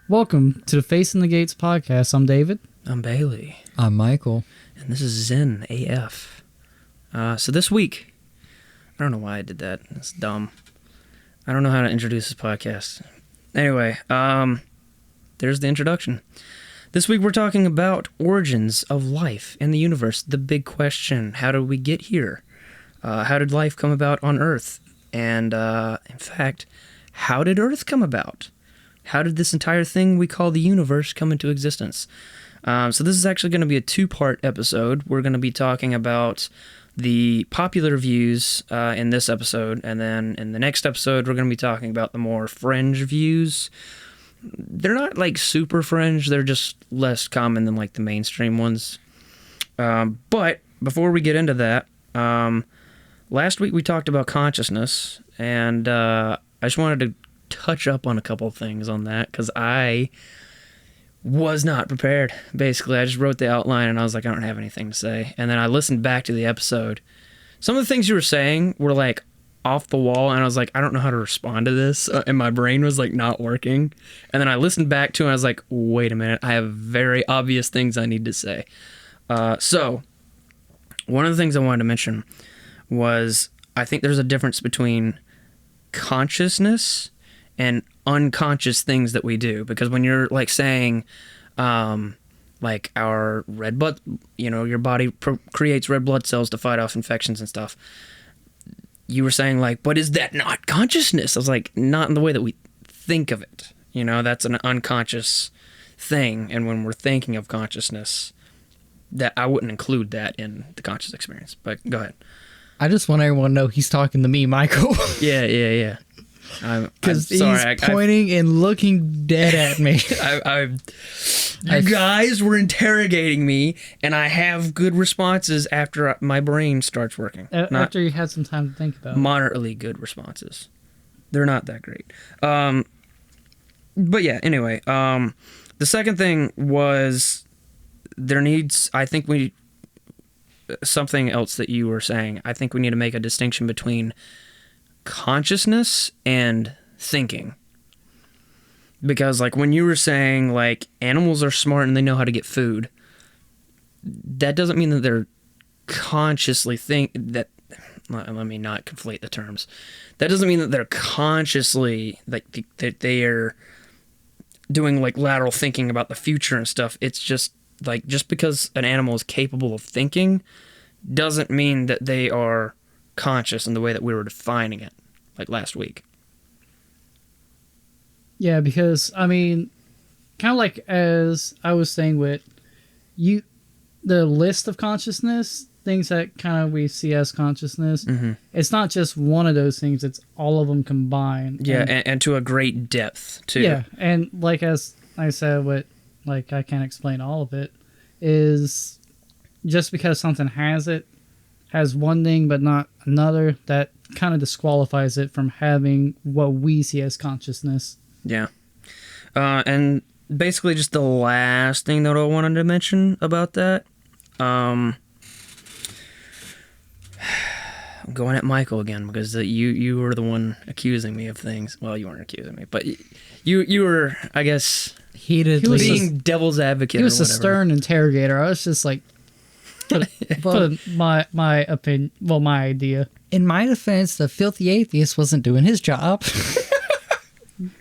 Welcome to the Facing the Gates podcast. I'm David. I'm Bailey. I'm Michael. And this is Zen AF. So this week, I don't know why I did that. It's dumb. I don't know how to introduce this podcast. Anyway, there's the introduction. This week we're talking about origins of life in the universe. The big question, how did we get here? How did life come about on Earth? And in fact, how did Earth come about? How did this entire thing we call the universe come into existence? So this is actually going to be a two-part episode. We're going to be talking about the popular views in this episode, and then in the next episode, we're going to be talking about the more fringe views. They're not like super fringe, they're just less common than like the mainstream ones. But before we get into that, last week we talked about consciousness, and I just wanted to touch up on a couple of things on that because I was not prepared. Basically, I just wrote the outline and I was like, I don't have anything to say. And then I listened back to the episode. Some of the things you were saying were like off the wall, and I was like, I don't know how to respond to this. And my brain was like not working. And then I listened back to it and I was like, wait a minute, I have very obvious things I need to say. So one of the things I wanted to mention was I think there's a difference between consciousness and unconscious things that we do, because when you're like saying like our red blood, your body creates red blood cells to fight off infections and stuff, you were saying like, but is that not consciousness? I was like, not in the way that we think of it, that's an unconscious thing. And when we're thinking of consciousness, that I wouldn't include that in the conscious experience. But go ahead. I just want everyone to know he's talking to me, Michael. Yeah. Because he's pointing and looking dead at me. You guys were interrogating me, and I have good responses after my brain starts working. After you had some time to think about it. Moderately good responses. They're not that great. But yeah, anyway. The second thing was something else that you were saying. I think we need to make a distinction between consciousness and thinking, because like when you were saying like animals are smart and they know how to get food, that doesn't mean that they're consciously let me not conflate the terms. That doesn't mean that they're consciously like that they are doing like lateral thinking about the future and stuff. It's just like, just because an animal is capable of thinking doesn't mean that they are conscious in the way that we were defining it, like last week. Yeah, because, kind of like as I was saying with you, the list of consciousness, things that kind of we see as consciousness, it's not just one of those things, it's all of them combined. Yeah, and to a great depth, too. Yeah, and like as I said, I can't explain all of it, is just because something has one thing but not another, that kind of disqualifies it from having what we see as consciousness. Yeah. And basically just the last thing that I wanted to mention about that, I'm going at Michael again because you were the one accusing me of things. Well, you weren't accusing me, but you were, I guess, heatedly being devil's advocate. He was or a whatever. stern interrogator. I was just like, put my opinion, my idea. In my defense, the filthy atheist wasn't doing his job.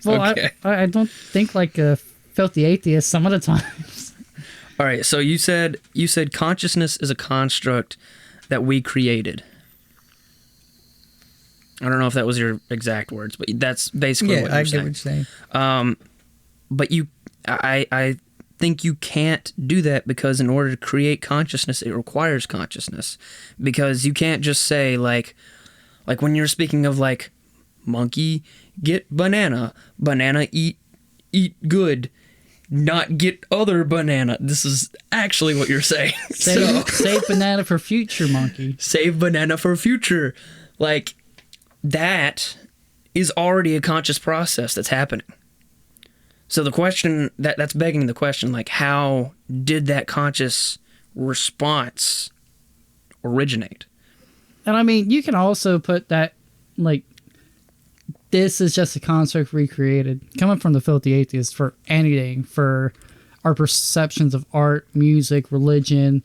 Well, okay. I don't think like a filthy atheist some of the times. All right, so you said consciousness is a construct that we created. I don't know if that was your exact words, but that's basically what you're saying. I get what you're saying. But I think you can't do that, because in order to create consciousness, it requires consciousness. Because you can't just say like when you're speaking of like monkey get banana eat good, not get other banana. This is actually what you're saying. Save banana for future, monkey. Save banana for future. Like, that is already a conscious process that's happening. So the question, that's begging the question, like, how did that conscious response originate? And you can also put that, like, this is just a construct recreated, coming from the filthy atheist, for anything, for our perceptions of art, music, religion,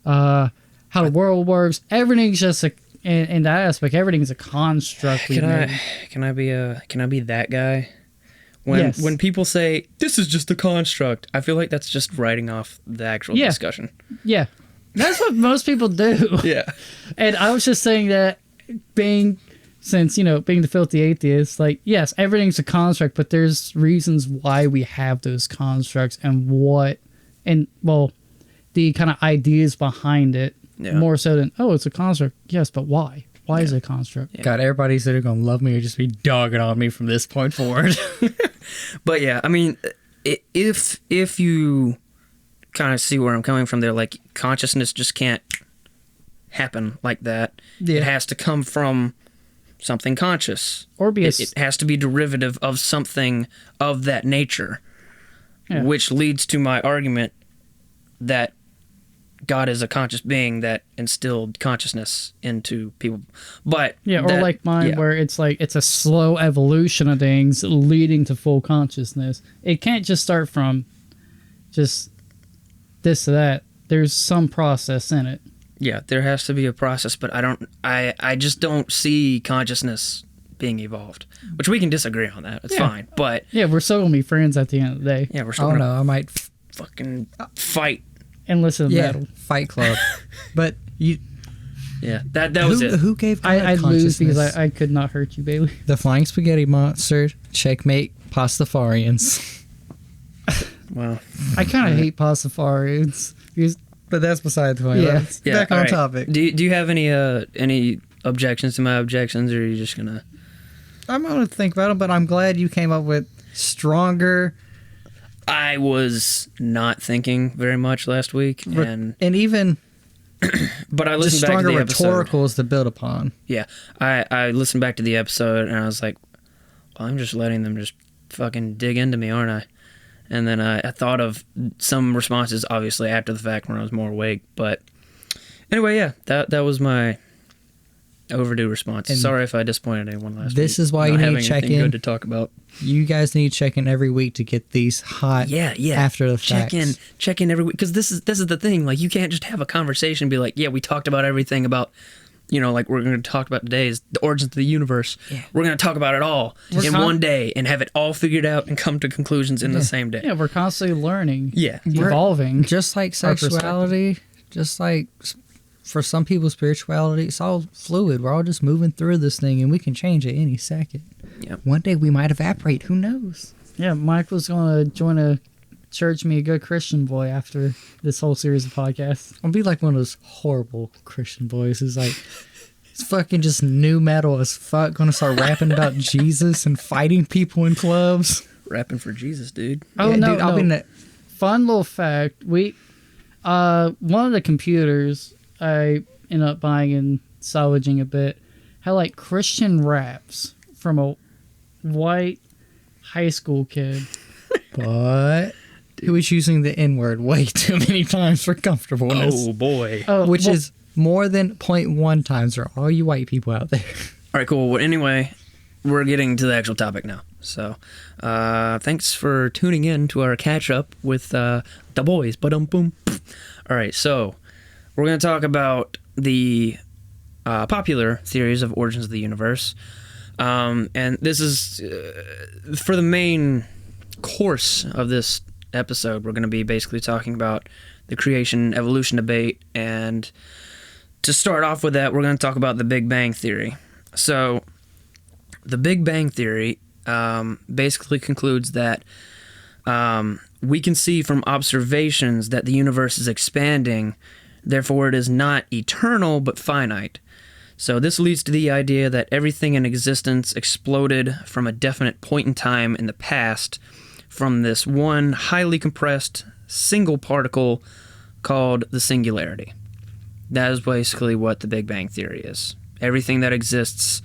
how the world works. Everything's just in that aspect. Everything's a construct. Can I be that guy? When people say this is just a construct, I feel like that's just writing off the actual discussion. Yeah, that's what most people do. Yeah, and I was just saying that being the filthy atheist, like, yes, everything's a construct, but there's reasons why we have those constructs and the kind of ideas behind it, more so than, oh, it's a construct. Yes, but why? Why is it a construct? Yeah. God, everybody's either going to love me or just be dogging on me from this point forward. But yeah, I mean, if you kind of see where I'm coming from there, like, consciousness just can't happen like that. Yeah. It has to come from something conscious, or it has to be derivative of something of that nature, which leads to my argument that God is a conscious being that instilled consciousness into people. But like mine, where it's like it's a slow evolution of things leading to full consciousness. It can't just start from just this to that. There's some process in it. Yeah, there has to be a process, but I just don't see consciousness being evolved. Which we can disagree on that. It's fine. But we're still gonna be friends at the end of the day. Yeah, we're still gonna I might fucking fight and listen to metal. Fight club. But you that was it. Who gave God I'd lose because I could not hurt you, Bailey. The flying spaghetti monster, checkmate, Pastafarians. Wow. I kind of hate Pastafarians. But that's beside the point. Yeah. Back on topic. Do you have any objections to my objections, or are you just gonna? I'm gonna think about them, but I'm glad you came up with stronger. I was not thinking very much last week, and even. But I listened back to the episode. Stronger rhetoricals to build upon. Yeah, I listened back to the episode, and I was like, well, I'm just letting them just fucking dig into me, aren't I? And then I thought of some responses, obviously, after the fact when I was more awake. But anyway, yeah, that was my overdue response. And sorry if I disappointed anyone last week. This is why you need to check in. Good to talk about. You guys need to check in every week to get these hot after the fact. Check in every week. Because this is the thing. Like, you can't just have a conversation and be like, yeah, we talked about everything about... like we're going to talk about today is the origins of the universe. Yeah. We're going to talk about it all in one day and have it all figured out and come to conclusions in the same day. Yeah, we're constantly learning. Yeah. Evolving. Just like sexuality, just like for some people spirituality, it's all fluid. We're all just moving through this thing and we can change it any second. Yep. One day we might evaporate. Who knows? Yeah, Mike was going to join a church, me a good Christian boy after this whole series of podcasts. I'll be like one of those horrible Christian boys who's like, it's fucking just new metal as fuck, gonna start rapping about Jesus and fighting people in clubs. Rapping for Jesus, dude. Oh, yeah, no, dude, I'll be in that. Fun little fact, one of the computers I ended up buying and salvaging a bit had like Christian raps from a white high school kid. But who was using the N-word way too many times for comfortableness. Oh, boy. Which is more than 0.1 times for all you white people out there. All right, cool. Well, anyway, we're getting to the actual topic now. So, thanks for tuning in to our catch-up with the boys. Ba-dum-boom. All right, so we're going to talk about the popular theories of origins of the universe. And this is for the main course of this episode. We're going to be basically talking about the creation evolution debate, and to start off with that, we're going to talk about the Big Bang Theory. So the Big Bang Theory basically concludes that we can see from observations that the universe is expanding, therefore it is not eternal but finite. So this leads to the idea that everything in existence exploded from a definite point in time in the past from this one highly compressed single particle called the singularity. That is basically what the Big Bang Theory is. Everything that exists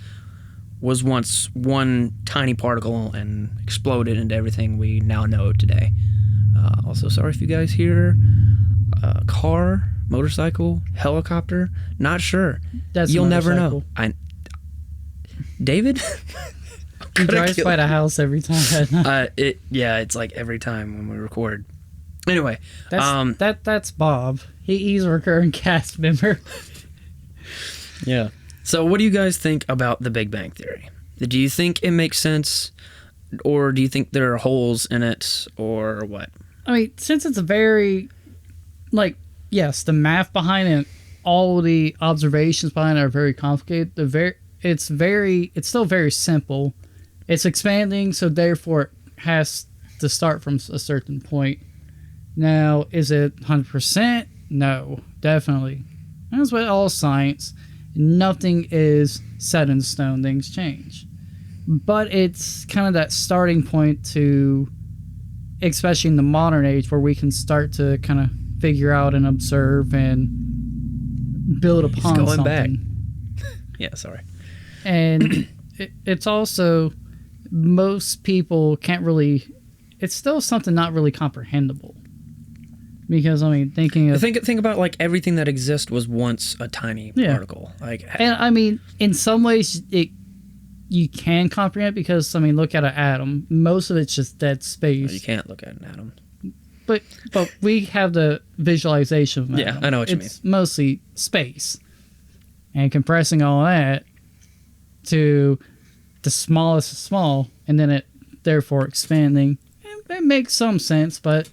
was once one tiny particle and exploded into everything we now know today. Also, sorry if you guys hear a car, motorcycle, helicopter. Not sure. That's You'll never know. David? He drives by the house every time. It's like every time when we record. Anyway, That's Bob. He's a recurring cast member. Yeah. So what do you guys think about the Big Bang Theory? Do you think it makes sense, or do you think there are holes in it, or what? I mean, since it's a very, like, yes, the math behind it, all the observations behind it are very complicated. It's still very simple. It's expanding, so therefore it has to start from a certain point. Now, is it 100%? No, definitely. As with all science, nothing is set in stone. Things change. But it's kind of that starting point to, especially in the modern age, where we can start to kind of figure out and observe and build upon going something. back. Yeah, sorry. And it's also, most people can't really, it's still something not really comprehensible. Because, I mean, thinking of... Think about, like, everything that exists was once a tiny particle. And, I mean, in some ways, you can comprehend because, I mean, look at an atom. Most of it's just dead space. You can't look at an atom. But we have the visualization of an atom. I know what you mean. It's mostly space. And compressing all that to the smallest of small, and then it therefore expanding, it makes some sense, but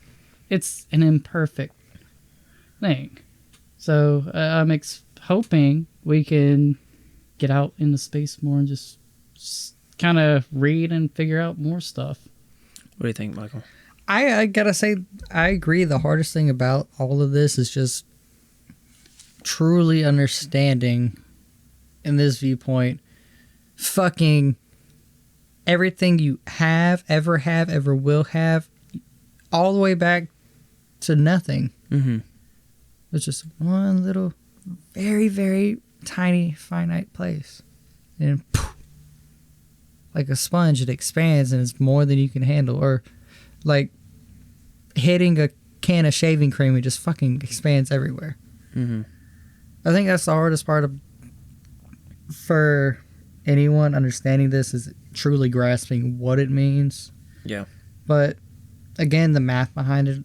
it's an imperfect thing. So I'm hoping we can get out into space more and just kind of read and figure out more stuff. What do you think, Michael? I gotta say, I agree. The hardest thing about all of this is just truly understanding, in this viewpoint, fucking everything you ever will have, all the way back to nothing. Mm-hmm. It's just one little, very, very tiny, finite place. And poof, like a sponge, it expands and it's more than you can handle. Or like hitting a can of shaving cream, it just fucking expands everywhere. Mm-hmm. I think that's the hardest part for anyone understanding this, is truly grasping what it means. Yeah. But again, the math behind it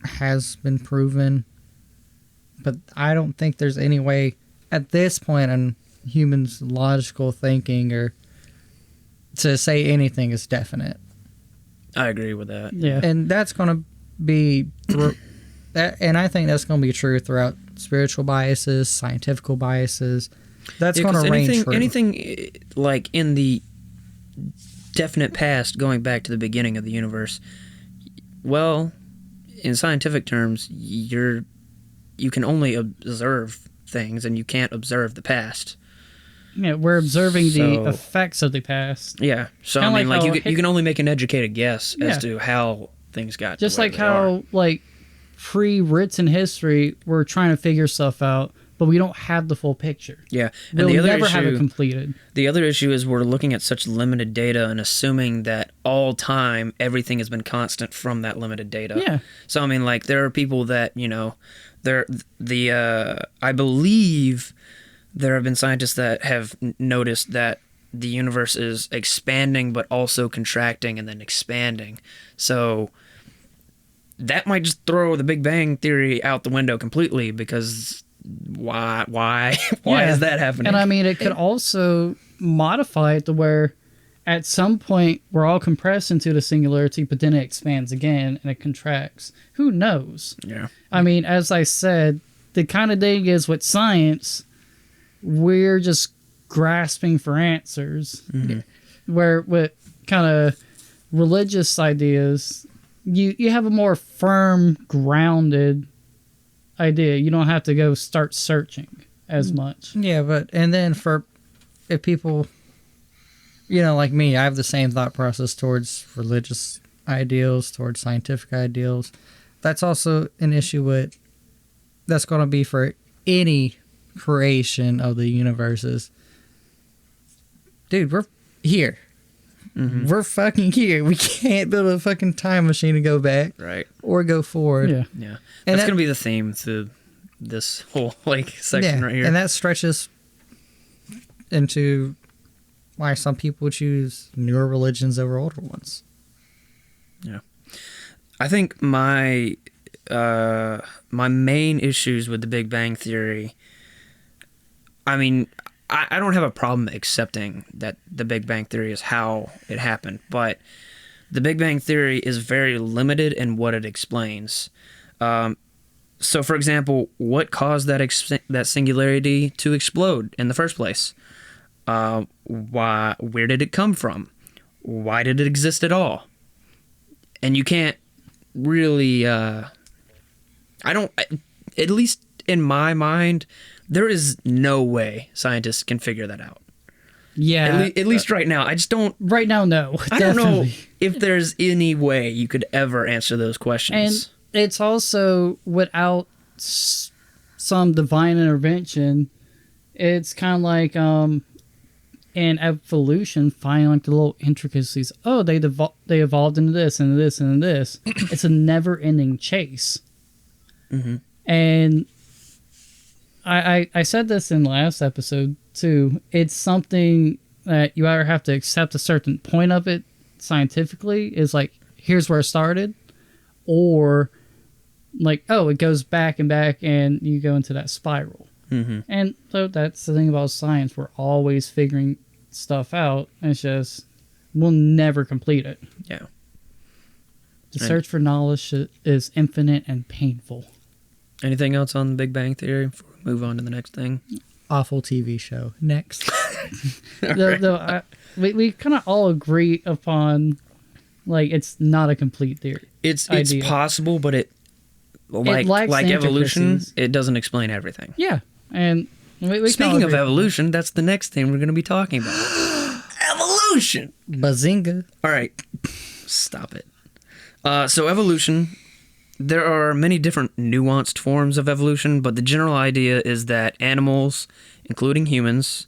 has been proven. But I don't think there's any way at this point in humans' logical thinking or to say anything is definite. I agree with that. Yeah. And that's going to be that, and I think that's going to be true throughout spiritual biases, scientific biases. That's going to reign true. Anything like in the definite past, going back to the beginning of the universe, well, in scientific terms, you can only observe things and you can't observe the past. Yeah, we're observing the effects of the past. Yeah, so Kinda I mean, like you can only make an educated guess Yeah. as to how things got. Just to where like they how, are. like, pre-written history, we're trying to figure stuff out, but we don't have the full picture. Yeah, and We'll the other never issue, have it completed. The other issue is we're looking at such limited data and assuming that all time everything has been constant from that limited data. Yeah. So I mean, like, there are people that I believe there have been scientists that have noticed that the universe is expanding but also contracting and then expanding. So that might just throw the Big Bang Theory out the window completely, because why is that happening? And I mean, it could also modify it to where at some point we're all compressed into the singularity, but then it expands again and it contracts. Who knows? Yeah. I mean, as I said, the kind of thing is with science, we're just grasping for answers. Mm-hmm. Where with kind of religious ideas, you have a more firm, grounded idea. You don't have to go start searching as much. Yeah, and then if people, like me, I have the same thought process towards religious ideals, towards scientific ideals. That's also an issue that's going to be for any creation of the universes. Dude, we're here. Mm-hmm. We're fucking here. We can't build a fucking time machine to go back, Right. or go forward. Yeah. Yeah. And That's going to be the theme to this whole section right here. And that stretches into why some people choose newer religions over older ones. Yeah. I think my main issues with the Big Bang Theory, I mean, I don't have a problem accepting that the Big Bang Theory is how it happened, but the Big Bang Theory is very limited in what it explains. So, for example, what caused that singularity to explode in the first place? Where did it come from? Why did it exist at all? And you can't really, at least in my mind, there is no way scientists can figure that out. Yeah. At least right now. I just don't. Right now, no. I don't know if there's any way you could ever answer those questions. And it's also without some divine intervention, it's kind of like in evolution, finding like the little intricacies. Oh, they evolved into this and this and this. It's a never-ending chase. Mm-hmm. And I said this in the last episode too. It's something that you either have to accept a certain point of it scientifically, is like, here's where it started, or like, oh, it goes back and back and you go into that spiral. Mm-hmm. And so that's the thing about science. We're always figuring stuff out. It's just, we'll never complete it. Yeah. The search for knowledge is infinite and painful. Anything else on the Big Bang Theory before we move on to the next thing? Awful TV show. Next. We kind of all agree upon, like, it's not a complete theory. It's idea. possible, but it like evolution, it doesn't explain everything. Yeah, and we speaking of evolution, that's the next thing we're going to be talking about. Evolution. Bazinga. All right, stop it. So evolution. There are many different nuanced forms of evolution, but the general idea is that animals, including humans,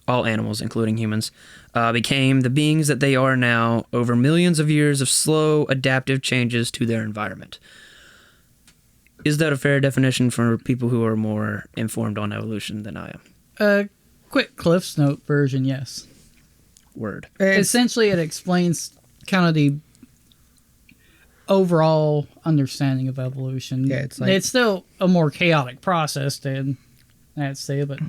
all animals, including humans, became the beings that they are now over millions of years of slow, adaptive changes to their environment. Is that a fair definition for people who are more informed on evolution than I am? Quick Cliff's Note version, yes. Word. Essentially, it explains kind of the overall understanding of evolution. Yeah, it's still a more chaotic process than I'd say, but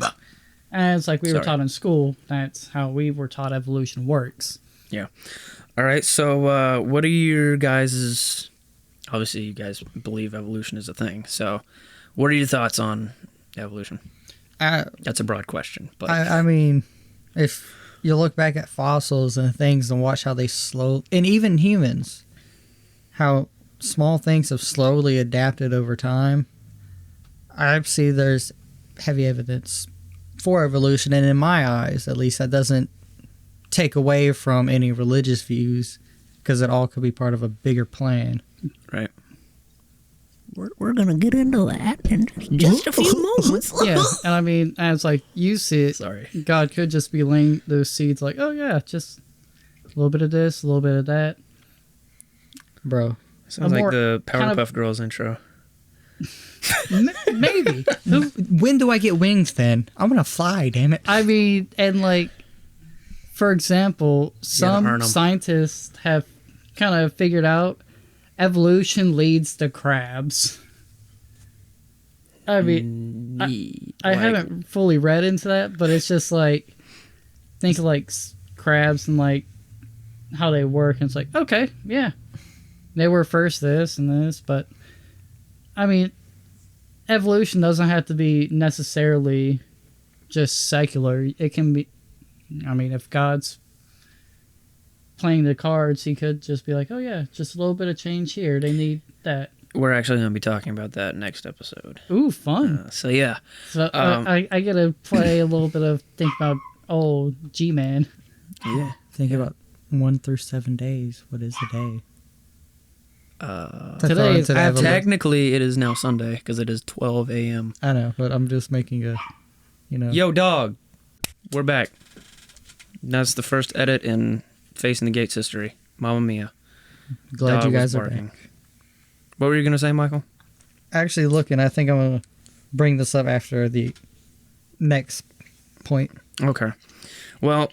it's like we were taught in school. That's how we were taught evolution works. Yeah. All right. So, what are your guys'? Obviously, you guys believe evolution is a thing. So, what are your thoughts on evolution? That's a broad question, but I mean, if you look back at fossils and things and watch how they and even humans, how small things have slowly adapted over time, I see there's heavy evidence for evolution, and in my eyes, at least, that doesn't take away from any religious views, because it all could be part of a bigger plan. Right. We're going to get into that in just a few moments. Yeah, and I mean, as like you see it, Sorry. God could just be laying those seeds like, oh yeah, just a little bit of this, a little bit of that. Bro. Sounds like the Powerpuff Girls intro. Maybe. When do I get wings then? I'm going to fly, damn it. I mean, and like, for example, some scientists have kind of figured out evolution leads to crabs. I mean, I haven't fully read into that, but it's just like, think of like crabs and like how they work, and it's like, okay, yeah, they were first this and this, but I mean, evolution doesn't have to be necessarily just secular. It can be, I mean, if God's playing the cards, he could just be like, oh yeah, just a little bit of change here. They need that. We're actually going to be talking about that next episode. Ooh, fun. So yeah. So I get to play a little bit of think about old G-Man. Yeah. Think about 1 through 7 days. What is a day? Today is technically it is now Sunday because it is 12 a.m. I know, but I'm just making a, Yo, dog. We're back. That's the first edit in Facing the Gates history. Mamma mia. Glad Dog you guys was are barking. back. What were you going to say, Michael? Actually, looking, I think I'm going to bring this up after the next point. Okay. Well,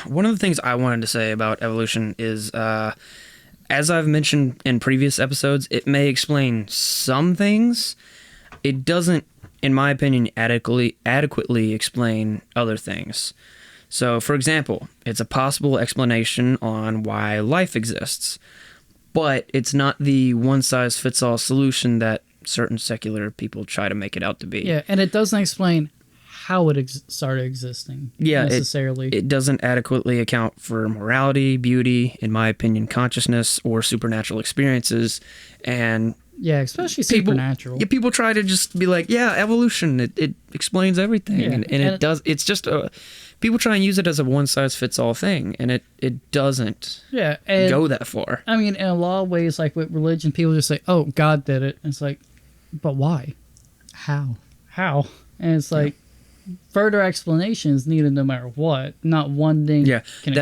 one of the things I wanted to say about evolution is, as I've mentioned in previous episodes, it may explain some things. It doesn't, in my opinion, adequately explain other things. So, for example, it's a possible explanation on why life exists, but it's not the one-size-fits-all solution that certain secular people try to make it out to be. Yeah, and it doesn't explain how it started existing necessarily. It doesn't adequately account for morality, beauty, in my opinion, consciousness, or supernatural experiences. And yeah, especially people, supernatural. Yeah, people try to just be like, yeah, evolution, it explains everything. Yeah, and it does. It's just people try and use it as a one-size-fits-all thing, and it doesn't go that far. I mean, in a lot of ways, like with religion, people just say, oh, God did it. And it's like, but why? How? And it's like, further explanation is needed no matter what. Not one thing can explain.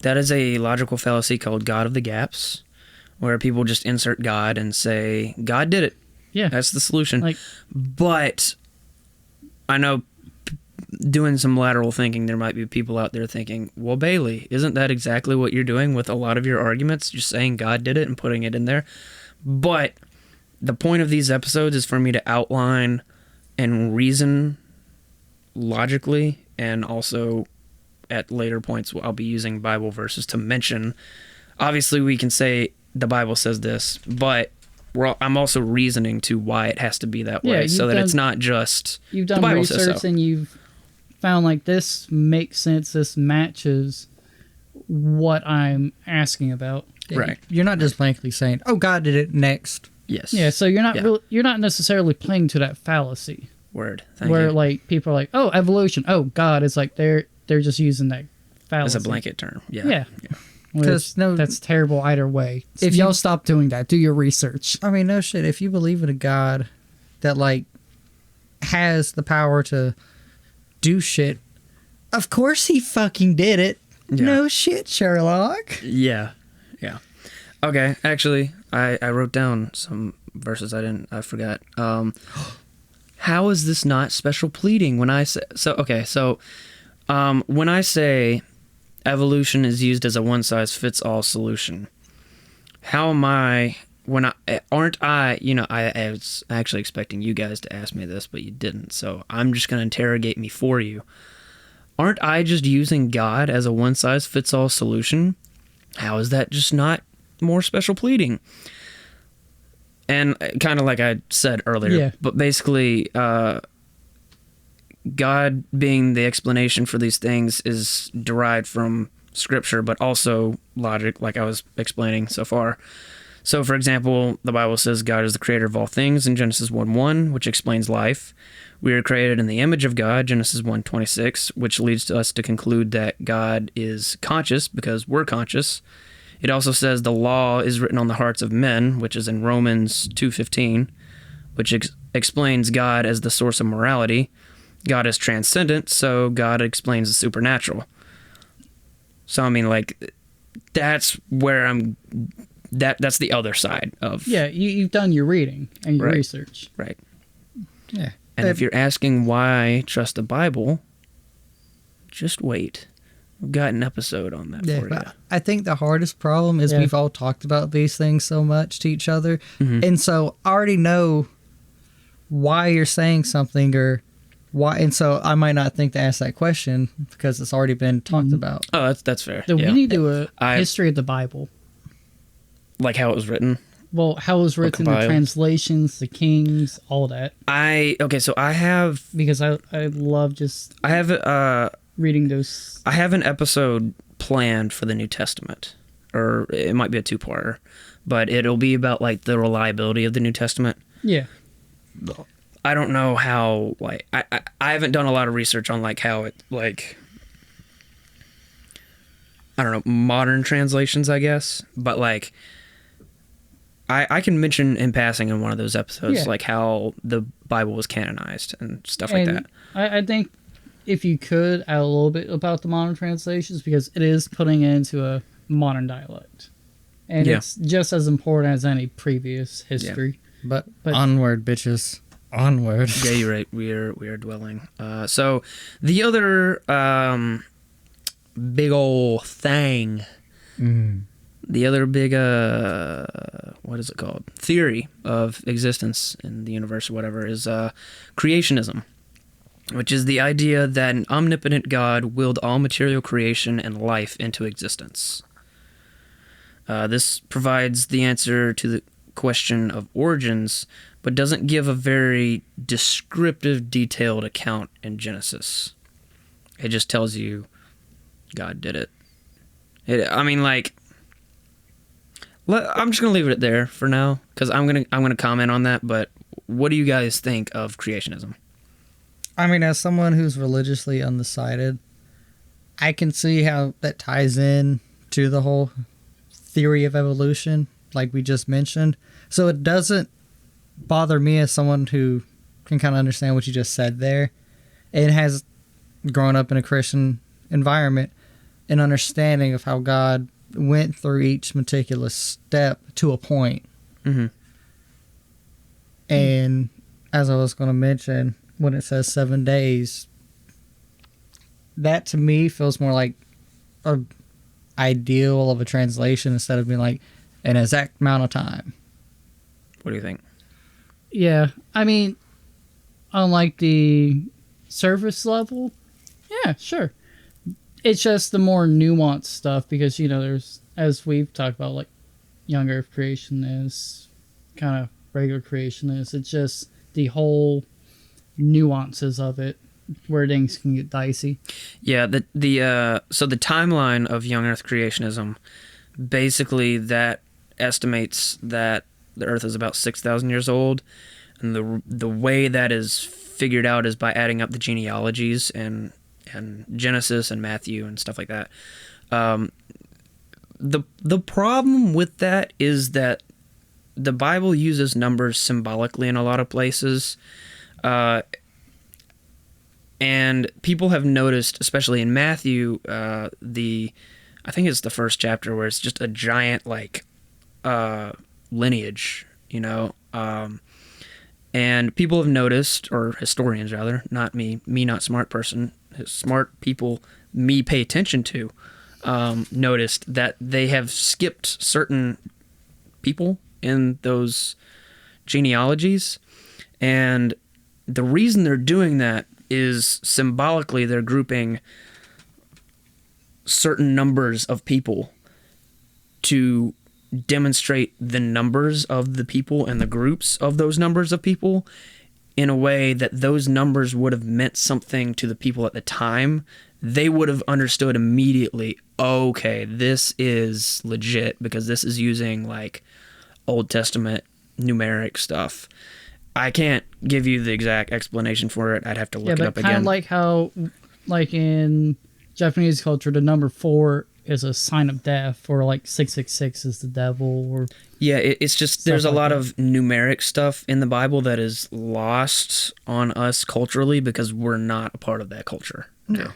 That is a logical fallacy called God of the Gaps, where people just insert God and say, God did it. Yeah. That's the solution. But I know doing some lateral thinking, there might be people out there thinking, well, Bailey, isn't that exactly what you're doing with a lot of your arguments? Just saying God did it and putting it in there. But the point of these episodes is for me to outline and reason logically, and also at later points I'll be using Bible verses to mention. Obviously, we can say the Bible says this, but I'm also reasoning to why it has to be that way, so that it's not just you've done the Bible research says so. And you've found like this makes sense. This matches what I'm asking about. Right. You're not just blankly saying, "Oh, God did it." Next. Yes. Yeah. So you're not you're not necessarily playing to that fallacy. Word. Thank where you. like people are like, "Oh, evolution. Oh, God." It's like they're just using that fallacy As a blanket term. Yeah. Yeah. Because that's terrible either way. If y'all stop doing that, do your research. I mean, no shit. If you believe in a God that like has the power to do shit, of course he fucking did it. Yeah. No shit, Sherlock. Yeah. Yeah. Okay. Actually, I wrote down some verses I forgot. How is this not special pleading when I say when I say evolution is used as a one-size-fits-all solution, how am I, aren't I, I was actually expecting you guys to ask me this, but you didn't, so I'm just going to interrogate me for you. Aren't I just using God as a one-size-fits-all solution? How is that just not more special pleading? And kind of like I said earlier, but basically, God being the explanation for these things is derived from Scripture, but also logic, like I was explaining so far. So, for example, the Bible says God is the creator of all things in Genesis 1:1, which explains life. We are created in the image of God, Genesis 1:26, which leads us to conclude that God is conscious because we're conscious. It also says the law is written on the hearts of men, which is in Romans 2:15, which explains God as the source of morality. God is transcendent, so God explains the supernatural. So, I mean, like, that's where that's the other side of... Yeah, you've done your reading and your research. Right. Yeah. And if you're asking why trust the Bible, just wait. We've got an episode on that for you. I think the hardest problem is we've all talked about these things so much to each other. Mm-hmm. And so I already know why you're saying something or why. And so I might not think to ask that question because it's already been talked about. Oh, that's fair. So we need to do a history of the Bible. Like how it was written? Well, how it was written, the translations, the kings, all that. So I have... Because I love just... I have... reading those. I have an episode planned for the New Testament, or it might be a two-parter, but it'll be about like the reliability of the New Testament. Yeah. I don't know how, like, I haven't done a lot of research on like how it, like, I don't know, modern translations, I guess, but like I can mention in passing in one of those episodes like how the Bible was canonized and stuff like that. I think if you could add a little bit about the modern translations, because it is putting it into a modern dialect. And it's just as important as any previous history. Yeah. But onward, bitches. Onward. Yeah, you're right. We are dwelling. So the other big old thing. The other big, what is it called? Theory of existence in the universe or whatever is creationism, which is the idea that an omnipotent God willed all material creation and life into existence. This provides the answer to the question of origins, but doesn't give a very descriptive, detailed account in Genesis. It just tells you God did it. I'm just gonna leave it there for now because I'm gonna comment on that. But what do you guys think of creationism? I mean, as someone who's religiously undecided, I can see how that ties in to the whole theory of evolution, like we just mentioned. So it doesn't bother me as someone who can kind of understand what you just said there. It has grown up in a Christian environment, an understanding of how God went through each meticulous step to a point. Mm-hmm. And as I was going to mention, when it says 7 days, that to me feels more like a ideal of a translation instead of being like an exact amount of time. What do you think? Yeah, I mean, unlike the surface level, yeah, sure. It's just the more nuanced stuff because, you know, there's, as we've talked about, like young earth creation is, kind of regular creation is. It's just the whole nuances of it where things can get dicey. Yeah, so the timeline of young earth creationism, basically that estimates that the earth is about 6,000 years old, and the way that is figured out is by adding up the genealogies and Genesis and Matthew and stuff like that. The problem with that is that the Bible uses numbers symbolically in a lot of places, and people have noticed, especially in Matthew, I think it's the first chapter where it's just a giant lineage, you know, and people have noticed, or historians rather, not me not smart person, smart people me pay attention to, noticed that they have skipped certain people in those genealogies, and the reason they're doing that is symbolically they're grouping certain numbers of people to demonstrate the numbers of the people and the groups of those numbers of people in a way that those numbers would have meant something to the people at the time. They would have understood immediately, okay, this is legit because this is using like Old Testament numeric stuff. I can't give you the exact explanation for it. I'd have to look it up again. Kind of like how, like in Japanese culture, the number 4 is a sign of death, or like 666 is the devil, or yeah, it's just there's a lot of numeric stuff in the Bible that is lost on us culturally because we're not a part of that culture. No.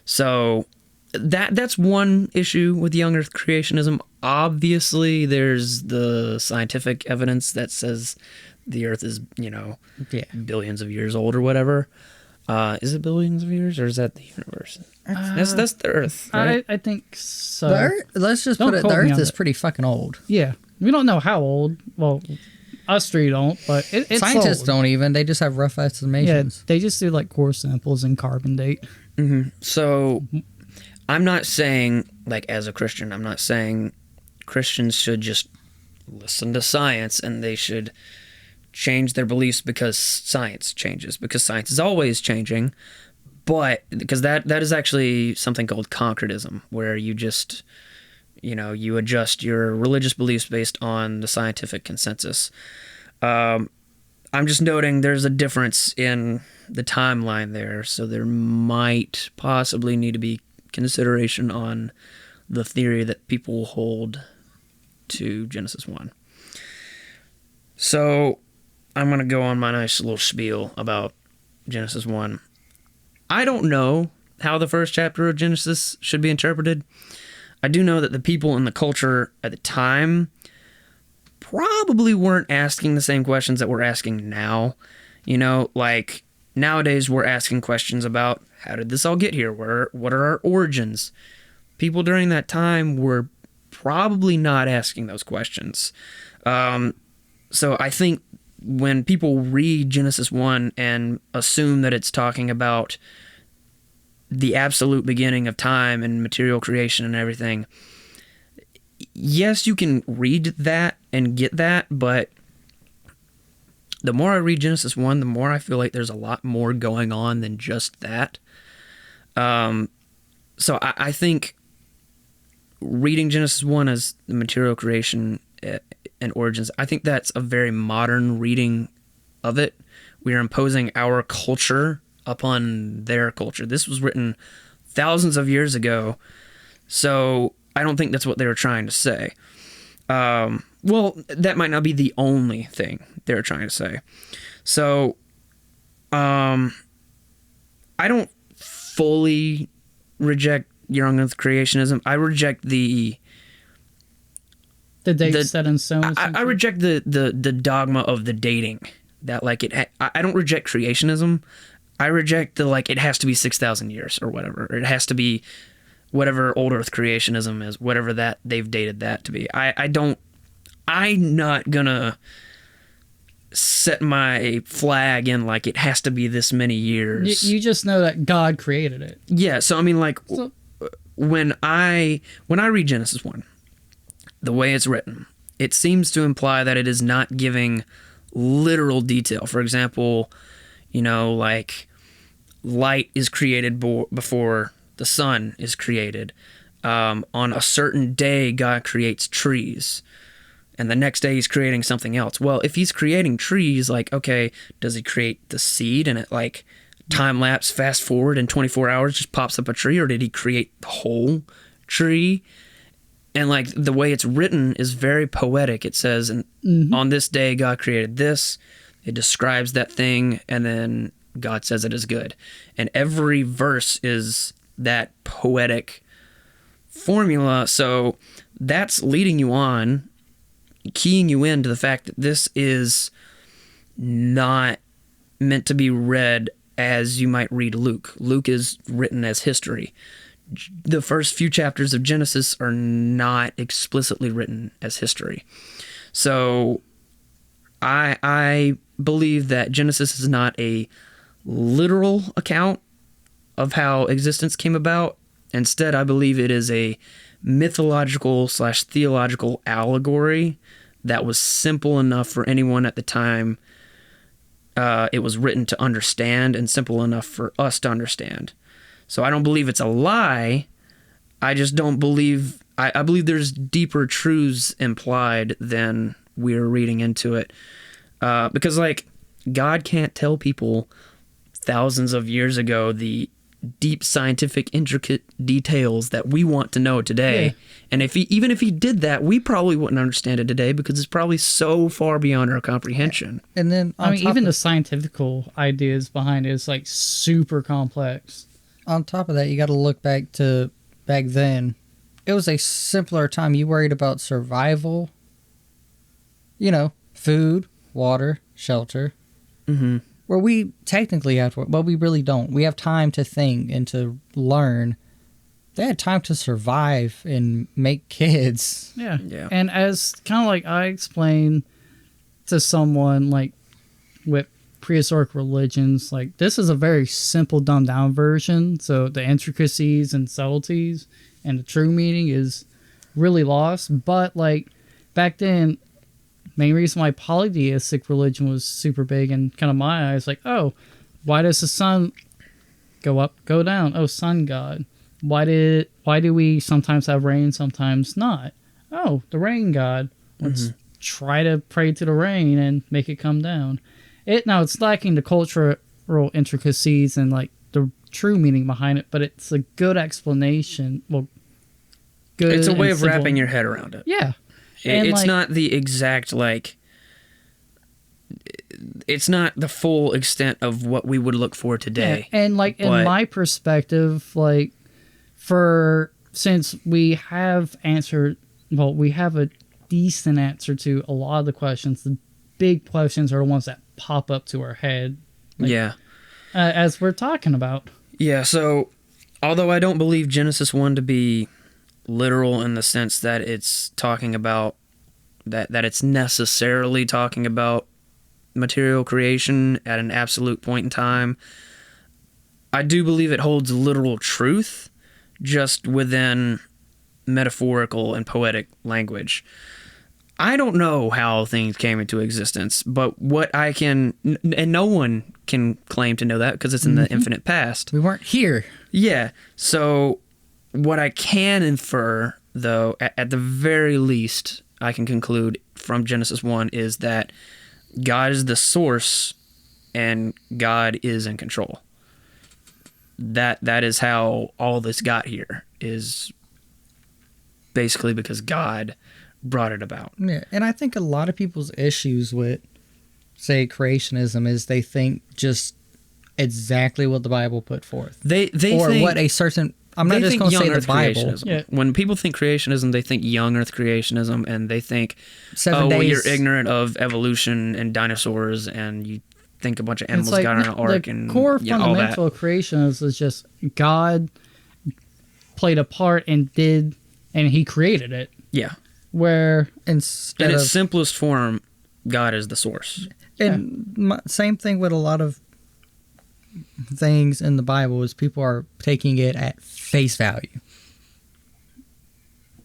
So that's one issue with young earth creationism. Obviously, there's the scientific evidence that says the earth is, billions of years old or whatever. Is it billions of years or is that the universe? That's the earth, right? I think so. The Earth, let's just put it, the Earth is pretty fucking old. Yeah. We don't know how old. Well, us three don't, but it's Scientists old. don't even. They just have rough Yeah, estimations. they just do like core samples and carbon date. Mm-hmm. So I'm not saying, like, as a Christian, I'm not saying Christians should just listen to science and they should change their beliefs because science changes, because science is always changing. But because that is actually something called concretism, where you just, you adjust your religious beliefs based on the scientific consensus. I'm just noting there's a difference in the timeline there, so there might possibly need to be consideration on the theory that people hold to Genesis 1. So I'm going to go on my nice little spiel about Genesis 1. I don't know how the first chapter of Genesis should be interpreted. I do know that the people in the culture at the time probably weren't asking the same questions that we're asking now. nowadays we're asking questions about how did this all get here? What are our origins? People during that time were probably not asking those questions. So I think when people read Genesis 1 and assume that it's talking about the absolute beginning of time and material creation and everything, yes, you can read that and get that, but the more I read Genesis 1, the more I feel like there's a lot more going on than just that. So I think reading Genesis 1 as the material creation and origins, I think that's a very modern reading of it. We are imposing our culture upon their culture. This was written thousands of years ago, so I don't think that's what they were trying to say. Well, that might not be the only thing they were trying to say. So, I don't fully reject young Earth creationism. I reject the date set in stone. I reject the dogma of the dating. That like I don't reject creationism. I reject the like it has to be 6,000 years or whatever. Or it has to be whatever old Earth creationism is, whatever that they've dated that to be. I'm not gonna set my flag in like it has to be this many years. You just know that God created it. Yeah, so I mean, like, when I read Genesis 1, the way it's written, it seems to imply that it is not giving literal detail. For example, like light is created before the sun is created. On a certain day, God creates trees. And the next day he's creating something else. Well, if he's creating trees, like, okay, does he create the seed and it like time lapse, fast forward in 24 hours just pops up a tree, or did he create the whole tree? And like the way it's written is very poetic. It says, and on this day God created this. It describes that thing, and then God says it is good. And every verse is that poetic formula. So that's leading you on, keying you into the fact that this is not meant to be read as you might read Luke. Luke is written as history. The first few chapters of Genesis are not explicitly written as history. So I believe that Genesis is not a literal account of how existence came about. Instead, I believe it is a mythological/theological allegory that was simple enough for anyone at the time it was written to understand, and simple enough for us to understand. So I don't believe it's a lie. I just don't believe... I believe there's deeper truths implied than we're reading into it. Because, like, God can't tell people thousands of years ago the deep scientific intricate details that we want to know today. Yeah. And even if he did that, we probably wouldn't understand it today because it's probably so far beyond our comprehension. And then even the scientifical ideas behind it is like super complex. On top of that, you got to look back to back then. It was a simpler time. You worried about survival, food, water, shelter. Mm-hmm. Where we technically have to, but we really don't. We have time to think and to learn. They had time to survive and make kids. Yeah. And as kind of like I explained to someone like with prehistoric religions, like this is a very simple, dumbed down version. So the intricacies and subtleties and the true meaning is really lost. But like back then, main reason why polytheistic religion was super big in kind of my eyes, like, oh, why does the sun go up, go down? Oh, sun god. Why do we sometimes have rain, sometimes not? Oh, the rain god. Let's try to pray to the rain and make it come down. It's lacking the cultural intricacies and like the true meaning behind it, but it's a good explanation. Well, good. It's a way of wrapping your head around it. Yeah. It's not the exact, like... It's not the full extent of what we would look for today. Yeah, and, like, in my perspective, like, since we have answered... Well, we have a decent answer to a lot of the questions. The big questions are the ones that pop up to our head. Like, yeah. as we're talking about. Yeah, so although I don't believe Genesis 1 to be literal in the sense that it's talking about that it's necessarily talking about material creation at an absolute point in time, I do believe it holds literal truth just within metaphorical and poetic language. I don't know how things came into existence, but what I can, and no one can claim to know that because it's in the infinite past. We weren't here. Yeah. So what I can infer, though, at the very least, I can conclude from Genesis 1 is that God is the source and God is in control. That is how all this got here, is basically because God brought it about. Yeah, and I think a lot of people's issues with, say, creationism is they think just exactly what the Bible put forth. They or think, what a certain... I'm not just going to say the Bible. Creationism. Yeah. When people think creationism, they think young Earth creationism, and they think, 7 well, days. you're ignorant of evolution and dinosaurs, and you think a bunch of It's animals got on an ark the and core all that. fundamental of creation is just God played a part and he created it. Yeah. Where Instead In of... its simplest form, God is the source. And same thing with a lot of things in the Bible is people are taking it at face value.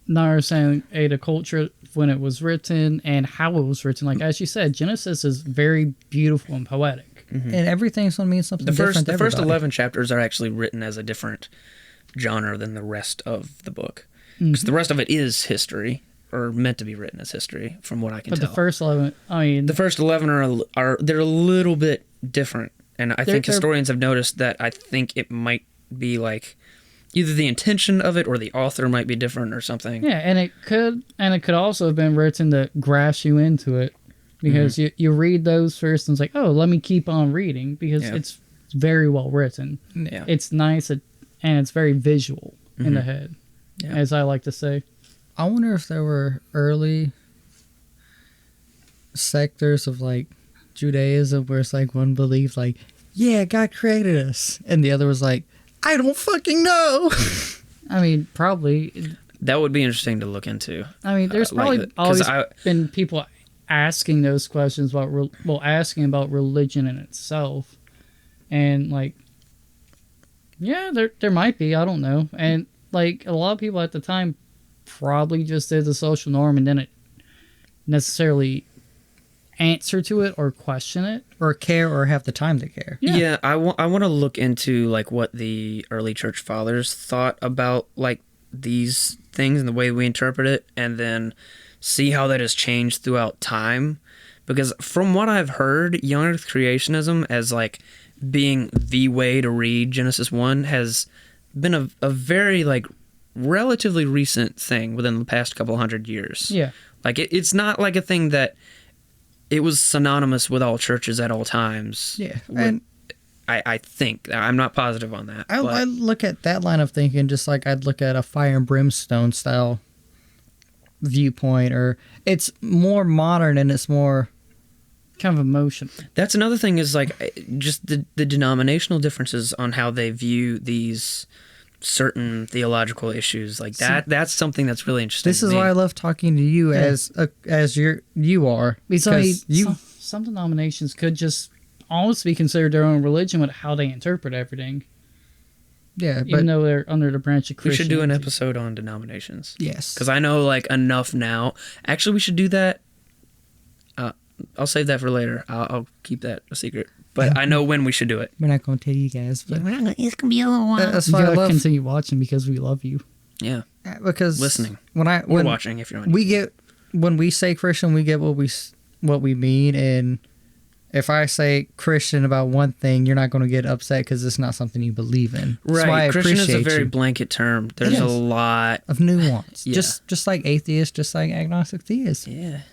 not understanding the culture when it was written and how it was written. Like as you said, Genesis is very beautiful and poetic. And everything's going to mean something The different. first 11 chapters are actually written as a different genre than the rest of the book. Because the rest of it is history, or meant to be written as history, from what I can But tell. the first 11, I mean, The first 11 are they're a little bit different, and I think They're- historians have noticed that. I think it might be like either the intention of it or the author might be different or something. yeah, and it could also have been written to grasp you into it, because you read those first and it's like, oh, let me keep on reading, because Yeah. it's very well written. Yeah. It's nice and it's very visual in the head, Yeah. as I like to say. I wonder if there were early sectors of like Judaism where it's like one believed like, yeah, God created us, and the other was like, I don't fucking know. I mean, probably. That would be interesting to look into. I mean, there's like probably that, 'cause always been people asking those questions about asking about religion in itself, and like, yeah, there might be, I don't know, and like a lot of people at the time probably just did the social norm and didn't necessarily answer to it or question it. Or care or have the time to care. Yeah. I want to look into like what the early church fathers thought about like these things and the way we interpret it, and then see how that has changed throughout time. Because from what I've heard, young Earth creationism as like being the way to read Genesis 1 has been a very like relatively recent thing within the past couple hundred years. Yeah. Like it's not like a thing that it was synonymous with all churches at all times. Yeah. With- And I think. I'm not positive on that. I but look at that line of thinking just like I'd look at a fire and brimstone style viewpoint, or it's more modern and it's more... Kind of emotional. that's another thing is like just the denominational differences on how they view these certain theological issues. Like that's something that's really interesting. This to is me. why I love talking to you as you are. Because I mean, Because you... some denominations could just almost be considered their own religion with how they interpret everything, Yeah, but... even though they're under the branch of We should do an Christianity. episode on denominations. Yes. Because I know like enough now. Actually, we should do that. I'll save that for later. I'll keep that a secret. But I know when we should do it. We're not going to tell you guys, but... It's gonna be a little while. That's You why I gotta love... continue watching because we love you. Yeah. Because... Listening. When Or watching if you're on. when we say Christian, we get what we mean, and if I say Christian about one thing, you're not going to get upset because it's not something you believe in. That's Right. why I Christian is a appreciate very you. blanket term. There's It a is. lot. Of nuance. Yeah. Just like atheist, just like agnostic theist. Yeah.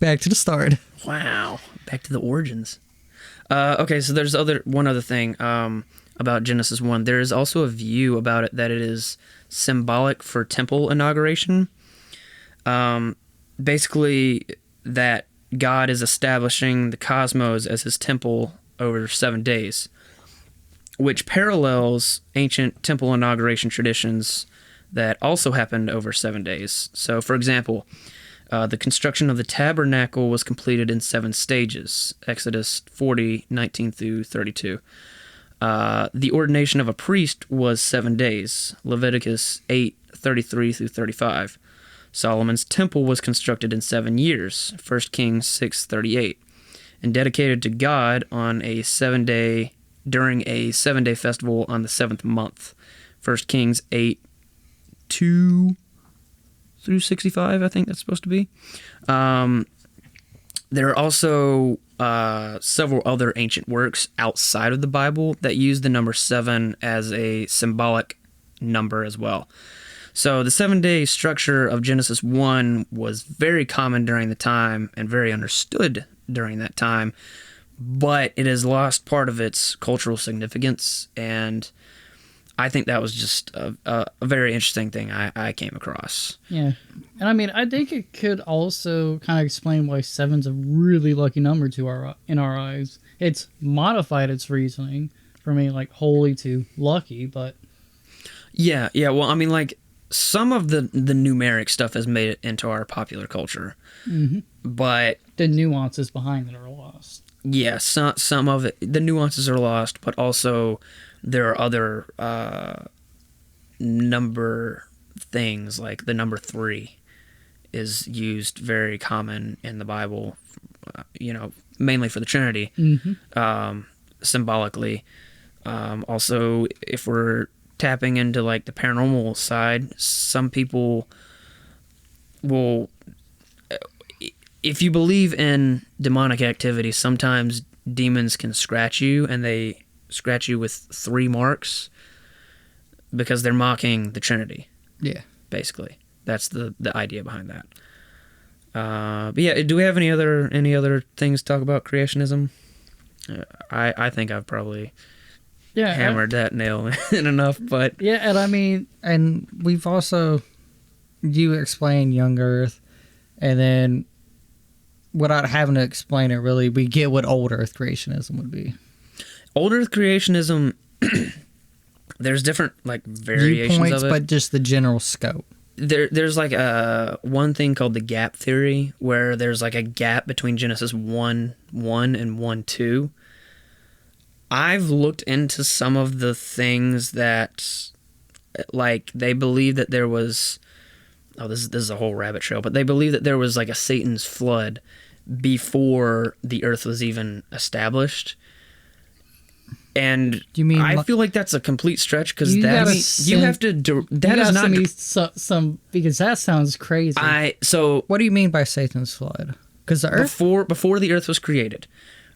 Back to the start. Wow. Back to the origins. Okay, so there's one other thing about Genesis 1. There is also a view about it that it is symbolic for temple inauguration. Basically, that God is establishing the cosmos as his temple over 7 days. which parallels ancient temple inauguration traditions that also happened over 7 days. So, for example, the construction of the tabernacle was completed in 7 stages, Exodus 40:19 through 32. The ordination of a priest was 7 days, Leviticus 8:33 through 35. Solomon's temple was constructed in 7 years, 1 Kings 6:38, and dedicated to God on a 7-day during a 7-day festival on the 7th month, 1 Kings 8:2 through 65, I think that's supposed to be. There are also several other ancient works outside of the Bible that use the number 7 as a symbolic number as well. So the 7-day structure of Genesis 1 was very common during the time and very understood during that time, but it has lost part of its cultural significance, and I think that was just a very interesting thing I came across. Yeah. And I mean, I think it could also kind of explain why 7's a really lucky number in our eyes. It's modified its reasoning from being like holy to lucky, but... Yeah. Well, I mean, like, some of the numeric stuff has made it into our popular culture, but... The nuances behind it are lost. Yeah, some of it, the nuances are lost, but also there are other number things, like the number 3 is used very common in the Bible, mainly for the Trinity, symbolically. Also, if we're tapping into like the paranormal side, some people will, if you believe in demonic activity, sometimes demons can scratch you, and they scratch you with 3 marks because they're mocking the Trinity. Yeah. Basically. That's the idea behind that. But yeah, do we have any other things to talk about creationism? I think I've probably hammered that nail in enough, but... Yeah, and I mean... And we've also... You explain young Earth, and then without having to explain it really, we get what old Earth creationism would be. Old Earth creationism, there's different like variations viewpoints, of it. but just the general scope. There's like one thing called the gap theory, where there's like a gap between Genesis 1:1 and 1:2. I've looked into some of the things that, like, they believe that there was... Oh, this is a whole rabbit trail, but they believe that there was like a Satan's flood before the earth was even established. And Do you mean I feel like that's a complete stretch, because You that gotta you have to that is not some because that sounds crazy. What do you mean by Satan's flood? Because the earth... before the earth was created,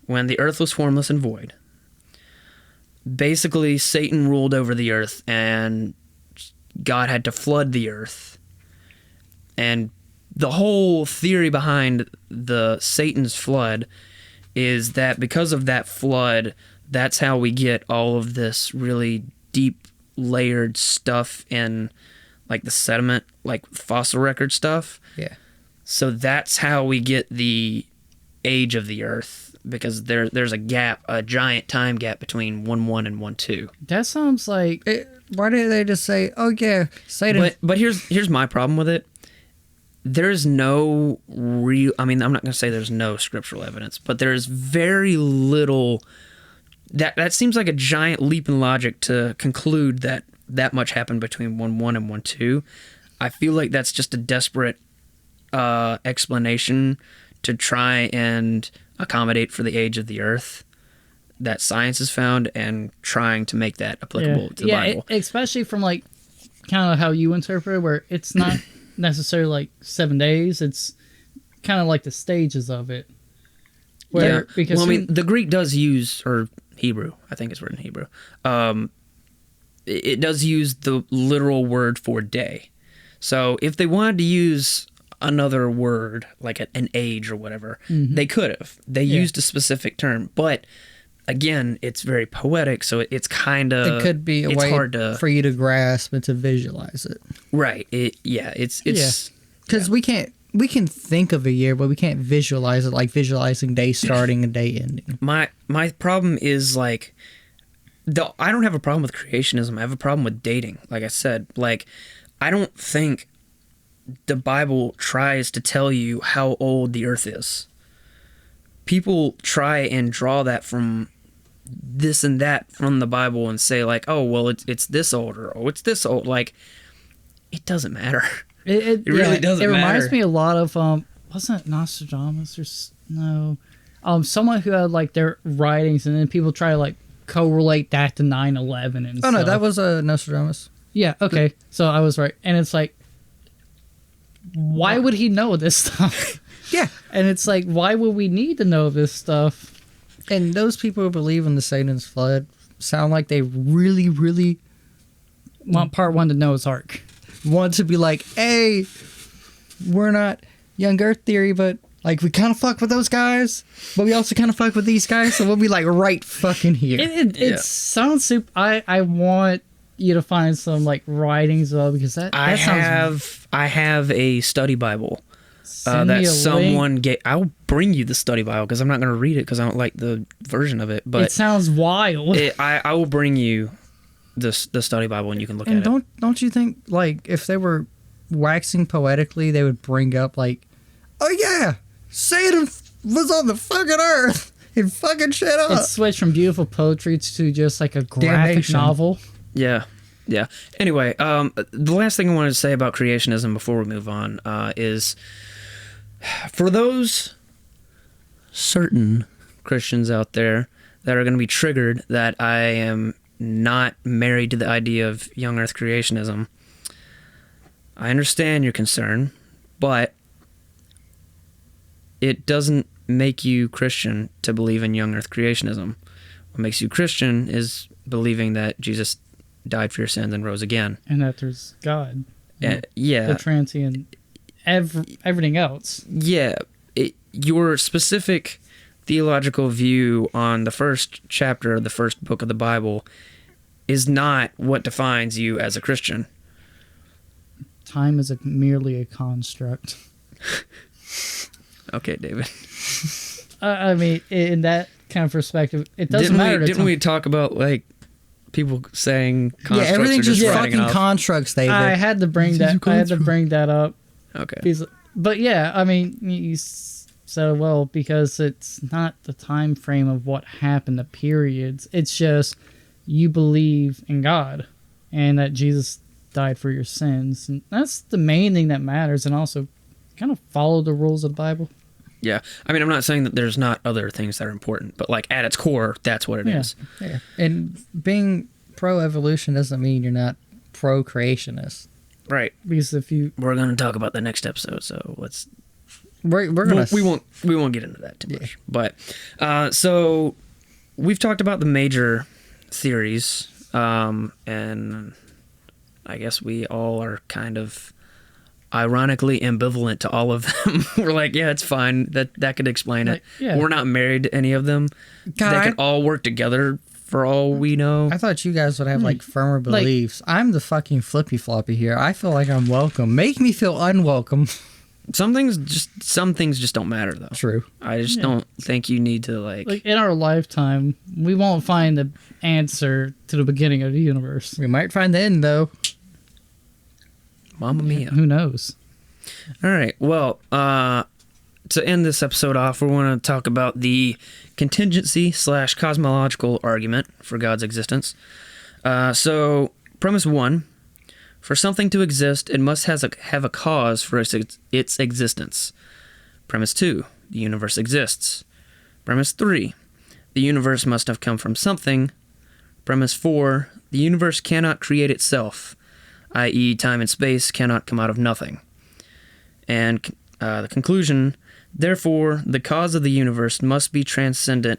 when the earth was formless and void, basically Satan ruled over the earth, and God had to flood the earth. And the whole theory behind the Satan's flood is that because of that flood, that's how we get all of this really deep layered stuff in like the sediment, like fossil record stuff. Yeah. So that's how we get the age of the earth, because there's a gap, a giant time gap between 1:1 and 1:2. That sounds like... Why didn't they just say, oh yeah, Satan... But here's my problem with it. There's no real... I mean, I'm not going to say there's no scriptural evidence, but there's very little... That seems like a giant leap in logic to conclude that much happened between 1:1 and 1:2. I feel like that's just a desperate explanation to try and accommodate for the age of the earth that science has found, and trying to make that applicable to the Bible. Especially from like kind of how you interpret it, where it's not necessarily like 7 days. It's kind of like the stages of it. Where, because well, I mean, the Greek does use, or Hebrew, I think it's written in Hebrew. It does use the literal word for day. So if they wanted to use another word, like an age or whatever, they could have. They used a specific term, but again, it's very poetic, so it's kind of... It could be a way for you to grasp and to visualize it. Right. It's because we can think of a year, but we can't visualize it, like visualizing day starting and day ending. My problem is, like, I don't have a problem with creationism. I have a problem with dating. Like I said, like, I don't think the Bible tries to tell you how old the earth is. People try and draw that from this and that from the Bible and say, like, oh, well, it's this old, or oh, it's this old. Like, it doesn't matter. It really doesn't matter. It reminds me a lot of, wasn't it Nostradamus no, someone who had, like, their writings, and then people try to, like, correlate that to 9/11 and stuff. Oh, no, that was Nostradamus. Yeah, okay. So I was right. And it's like, why would he know this stuff? Yeah. And it's like, why would we need to know this stuff? And those people who believe in the Satan's flood sound like they really, really Want part one to Noah's Ark. want to be like, hey, we're not young Earth theory, but like we kind of fuck with those guys, but we also kind of fuck with these guys, so we'll be like right fucking here. It sounds super. I want you to find some like writings though, because that sounds. I have a study Bible Send me that a someone link. gave. I'll bring you the study Bible because I'm not going to read it because I don't like the version of it. But It sounds wild. I will bring you the study Bible and you can look And at it. don't you think like if they were waxing poetically, they would bring up like, oh yeah, Satan was on the fucking earth and fucking shit up. It switched from beautiful poetry to just like a graphic Damnation. novel. Yeah. Anyway, the last thing I wanted to say about creationism before we move on is for those certain Christians out there that are going to be triggered that I am not married to the idea of young earth creationism, I understand your concern, but it doesn't make you Christian to believe in young earth creationism. What makes you Christian is believing that Jesus died for your sins and rose again. And that there's God. Yeah. The transient, everything else. Yeah. Your specific theological view on the first chapter of the first book of the Bible is not what defines you as a Christian. Time is merely a construct. Okay, David. I mean, in that kind of perspective, it doesn't matter. Didn't we talk about like people saying constructs everything's are just writing fucking off? constructs, David. I had to bring that. I had to bring that up. Okay. But yeah, I mean, you said well because it's not the time frame of what happened, the periods. It's just you believe in God and that Jesus died for your sins, and that's the main thing that matters. And also, kind of follow the rules of the Bible. Yeah. I mean, I'm not saying that there's not other things that are important, but like at its core, that's what it is. Yeah. And being pro-evolution doesn't mean you're not pro-creationist. Right. Because if you We're going to talk about the next episode, so let's We're gonna we won't get into that too much. But so we've talked about the major theories, and I guess we all are kind of ironically ambivalent to all of them. We're like, yeah, it's fine. That could explain it. yeah. We're not married to any of them. God, They can all work together for all we know. I thought you guys would have like firmer beliefs. I'm the fucking flippy floppy here. I feel like I'm welcome. Make me feel unwelcome. Some things just don't matter though. True. I just don't think you need to like in our lifetime, we won't find the answer to the beginning of the universe. We might find the end though. Mamma mia. Who knows? All right. Well, to end this episode off, we want to talk about the contingency / cosmological argument for God's existence. So, premise 1, for something to exist, it must have a cause for its existence. Premise 2, the universe exists. Premise 3, the universe must have come from something. Premise 4, the universe cannot create itself, i.e. time and space cannot come out of nothing. And the conclusion, therefore, the cause of the universe must transcend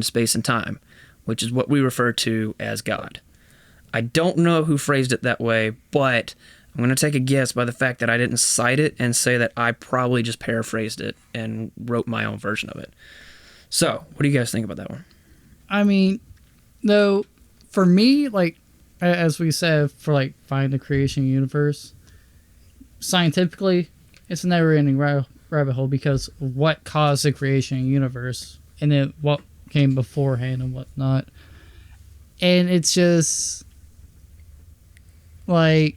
space and time, which is what we refer to as God. I don't know who phrased it that way, but I'm going to take a guess by the fact that I didn't cite it and say that I probably just paraphrased it and wrote my own version of it. So, what do you guys think about that one? I mean, though, for me, like, as we said, for like find the creation universe, scientifically, it's a never-ending rabbit hole because what caused the creation universe, and then what came beforehand and whatnot. And it's just like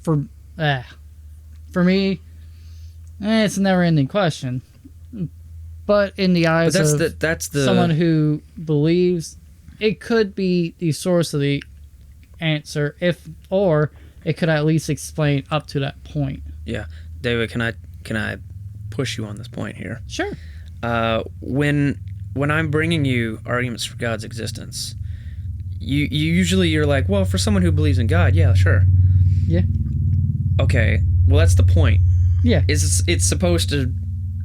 for me, it's a never-ending question. But in the eyes of that's the someone who believes, it could be the source of the answer, or it could at least explain up to that point. Yeah, David, can I push you on this point here? Sure. When I'm bringing you arguments for God's existence, you usually you're like, well, for someone who believes in God, yeah, sure. Yeah. Okay, well, that's the point. Yeah. It's supposed to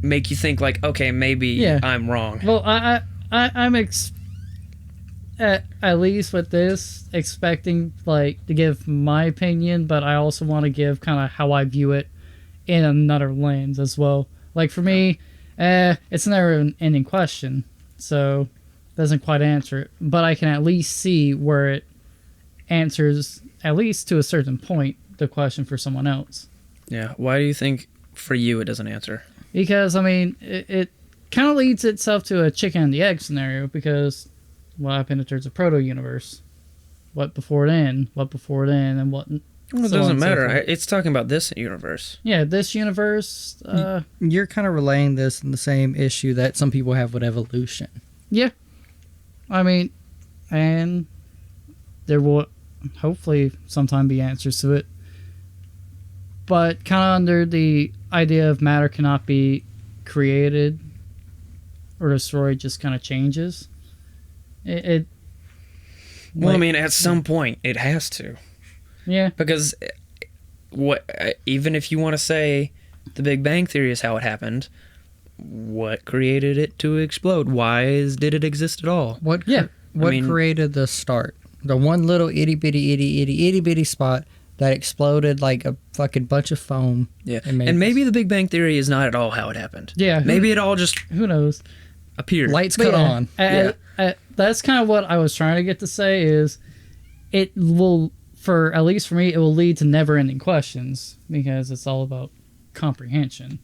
make you think like, okay, maybe I'm wrong. Well, I'm at least with this expecting like to give my opinion, but I also want to give kind of how I view it in another lens as well. Like for me, it's never an ending question, so it doesn't quite answer it. But I can at least see where it answers, at least to a certain point, the question for someone else. Yeah. Why do you think for you it doesn't answer? Because I mean, it kind of leads itself to a chicken and the egg scenario. Because what happened if there's a proto-universe? What before then? What before then? And what? Well, it doesn't matter. It's talking about this universe. Yeah, this universe. You're kind of relaying this in the same issue that some people have with evolution. Yeah. I mean, and there will hopefully sometime be answers to it. But kind of under the idea of matter cannot be created or destroyed, just kind of changes. Well, I mean, at some point, it has to. Yeah. Because even if you want to say the Big Bang Theory is how it happened, what created it to explode? Why did it exist at all? What created the start? The one little itty bitty spot that exploded like a fucking bunch of foam. Yeah. And maybe the Big Bang Theory is not at all how it happened. Yeah. Maybe it all just who knows? Appeared. Lights cut on. That's kind of what I was trying to get to say is it will, at least for me, it will lead to never-ending questions because it's all about comprehension.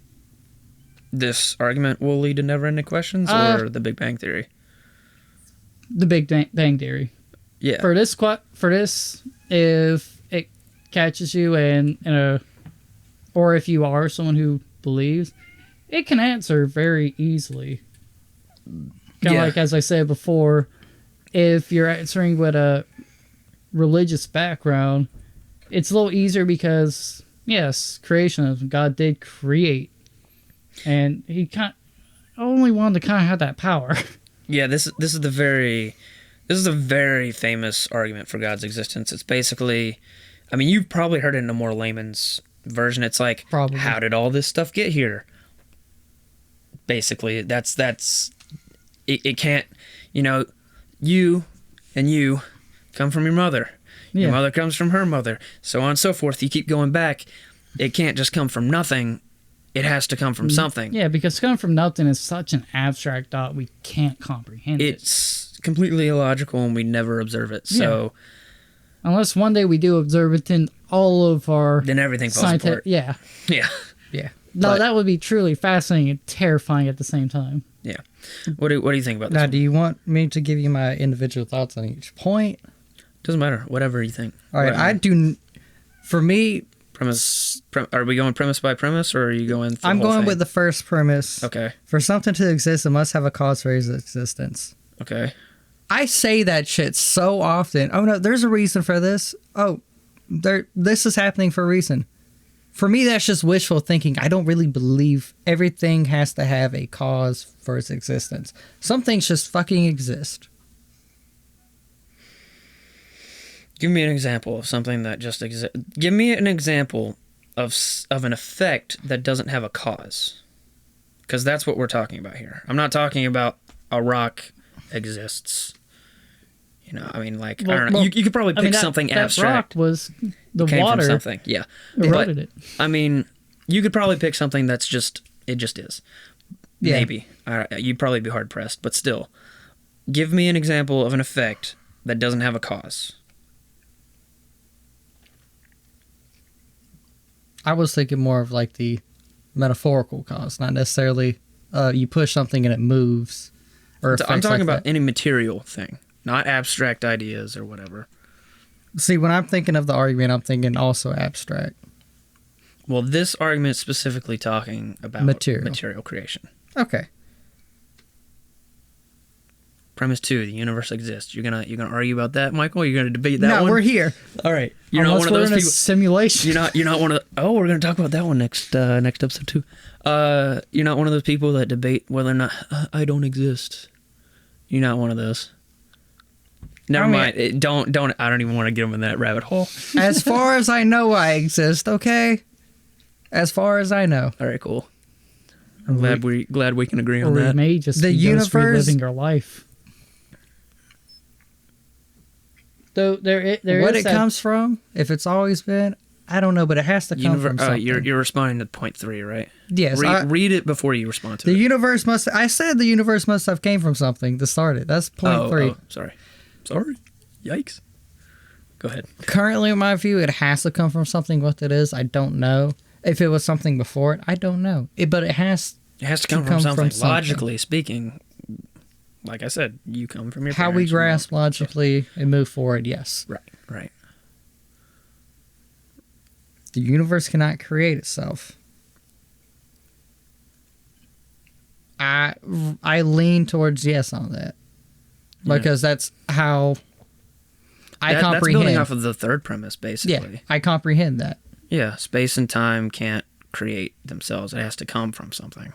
This argument will lead to never-ending questions or the Big Bang Theory? The Big Bang Theory. Yeah. For this, if it catches you or if you are someone who believes, it can answer very easily. Kind of like, as I said before, if you're answering with a religious background, it's a little easier because, yes, creationism, God did create. And he only wanted to kind of have that power. Yeah, this is a very famous argument for God's existence. It's basically, I mean, you've probably heard it in a more layman's version. It's like, probably. How did all this stuff get here? Basically, it can't, you and you come from your mother. Yeah. Your mother comes from her mother, so on and so forth. You keep going back. It can't just come from nothing. It has to come from something. Yeah, because coming from nothing is such an abstract thought, we can't comprehend it. It's completely illogical and we never observe it. So, unless one day we do observe it, then all of our... Then everything falls apart. Yeah. Yeah. Yeah. No, that would be truly fascinating and terrifying at the same time. Yeah. What do you think about this? Now, one? do you want me to give you my individual thoughts on each point? Doesn't matter. Whatever you think. All right. I do... For me... Are we going premise by premise, or are you going... I'm going with the first premise. Okay. For something to exist, it must have a cause for its existence. Okay. I say that shit so often. Oh, no, there's a reason for this. Oh, this is happening for a reason. For me, that's just wishful thinking. I don't really believe everything has to have a cause for its existence. Some things just fucking exist. Give me an example of something that just exists. Give me an example of an effect that doesn't have a cause. Because that's what we're talking about here. I'm not talking about a rock exists. I mean, like, I don't know. You could probably pick something abstract. That rock was the came water. From something, yeah. Eroded it. I mean, you could probably pick something that's just is. Yeah. Maybe. You'd probably be hard-pressed, but still. Give me an example of an effect that doesn't have a cause. I was thinking more of like the metaphorical cause, not necessarily you push something and it moves. or I'm effects talking like about that. any material thing, not abstract ideas or whatever. See, when I'm thinking of the argument, I'm thinking also abstract. Well, this argument is specifically talking about material creation. Okay. Premise 2: the universe exists. You're gonna argue about that, Michael? You're gonna debate that one? No, we're here. All right. You're Unless not one of we're those in a people. simulation. You're not one of. Oh, we're gonna talk about that one next episode too. You're not one of those people that debate whether or not I don't exist. You're not one of those. Never mind. Don't. I don't even want to get them in that rabbit hole. As far as I know, I exist. Okay. As far as I know. All right. Cool. I'm glad we can agree Or on we that. may just The be universe- reliving your life. Though there What is it that- comes from, if it's always been, I don't know, but it has to come from something. You're responding to point 3, right? Yes. Read it before you respond to The it. universe must. I said the universe must have came from something to start it. That's point 3. Oh, sorry. Yikes. Go ahead. Currently, in my view, it has to come from something. What it is, I don't know. If it was something before it, I don't know. But it has. It has to come from something. Logically speaking, like I said, you come from your How we parents, grasp logically and move forward. Yes. Right. The universe cannot create itself. I lean towards yes on that because that's how I comprehend. That's building off of the third premise, basically. Yeah, I comprehend that. Yeah, space and time can't create themselves. It has to come from something.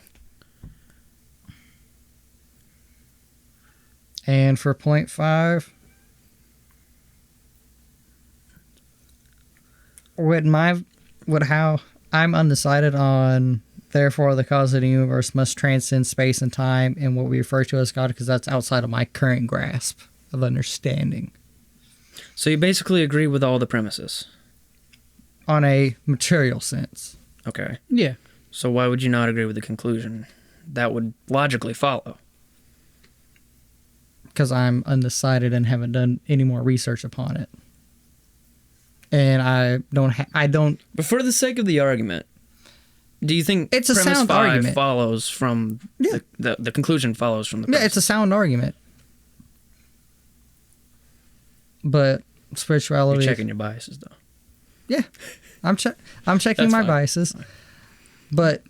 And for point 5, how I'm undecided on, therefore the cause of the universe must transcend space and time and what we refer to as God, because that's outside of my current grasp of understanding. So you basically agree with all the premises. On a material sense. Okay. Yeah. So why would you not agree with the conclusion? That would logically follow. Because I'm undecided and haven't done any more research upon it. And I don't. But for the sake of the argument, do you think It's a premise sound 5 argument. follows from the conclusion follows from the Yeah, premise? it's a sound argument. But spirituality. You're checking your biases, though. Yeah, I'm checking That's my fine. biases, but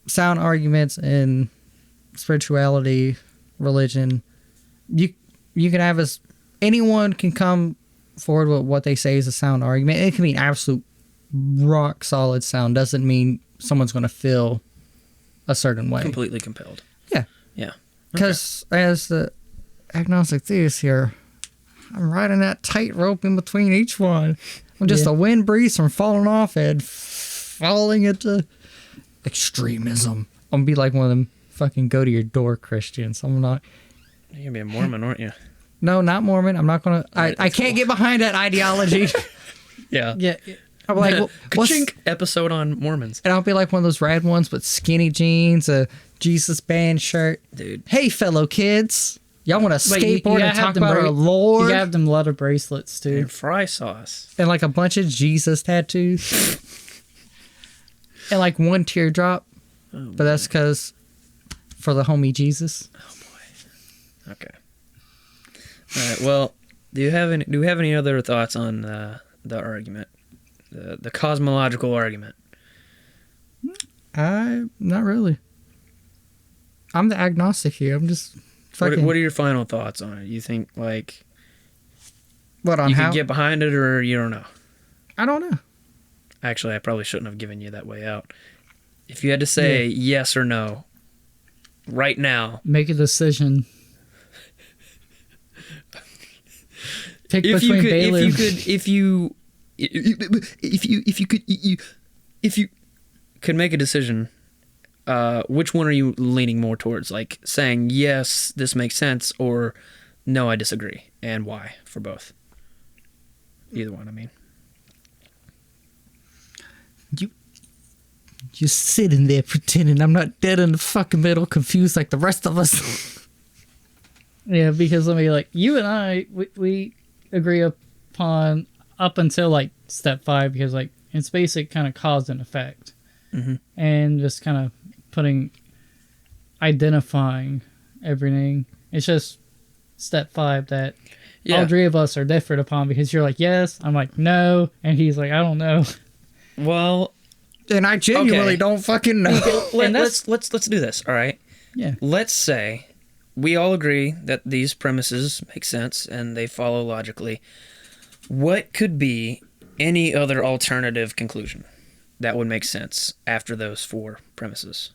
sound arguments in spirituality, religion, you can have anyone can come forward with what they say is a sound argument. It can be absolute rock solid sound. Doesn't mean someone's going to feel a certain way. Completely compelled. Yeah, Yeah. because as the agnostic theist here, I'm riding that tightrope in between each one. I'm just a wind breeze from falling off and falling into extremism. I'm gonna be like one of them fucking go to your door Christians. I'm not. You're gonna be a Mormon, aren't you? No, not Mormon. I'm not gonna. I can't get behind that ideology. Yeah. Yeah. I'm like, what's, Ka-chink episode on Mormons. and I'll be like one of those rad ones with skinny jeans, a Jesus band shirt. Dude. Hey, fellow kids. Y'all want to Wait, you skateboard gotta and have talk them about our You Lord? have them leather bracelets too. And fry sauce. And like a bunch of Jesus tattoos. And like one teardrop. But that's because for the homie Jesus. Okay. All right. Well, do we have any other thoughts on the argument, the cosmological argument? Not really. I'm the agnostic here. I'm just fucking. What are your final thoughts on it? You think like What on you how? can get behind it, or you don't know? I don't know. Actually, I probably shouldn't have given you that way out. If you had to say yes or no, right now, Make a decision. Pick if between Baylor. if you could make a decision, which one are you leaning more towards? Like saying yes, this makes sense, or no, I disagree, and why for both? Either one, I mean. You're sitting there pretending I'm not dead in the fucking middle, confused like the rest of us. Yeah, because I mean, like you and I, we agree upon up until like step 5, because like it's basic kind of cause and effect, and just kind of putting identifying everything. It's just step 5 that Yeah. all 3 of us are different upon, because you're like, yes, I'm like, no, and he's like, I don't know. Well, And I genuinely Okay. don't fucking know. let's do this. All right. Yeah. Let's say we all agree that these premises make sense and they follow logically. What could be any other alternative conclusion that would make sense after those 4 premises?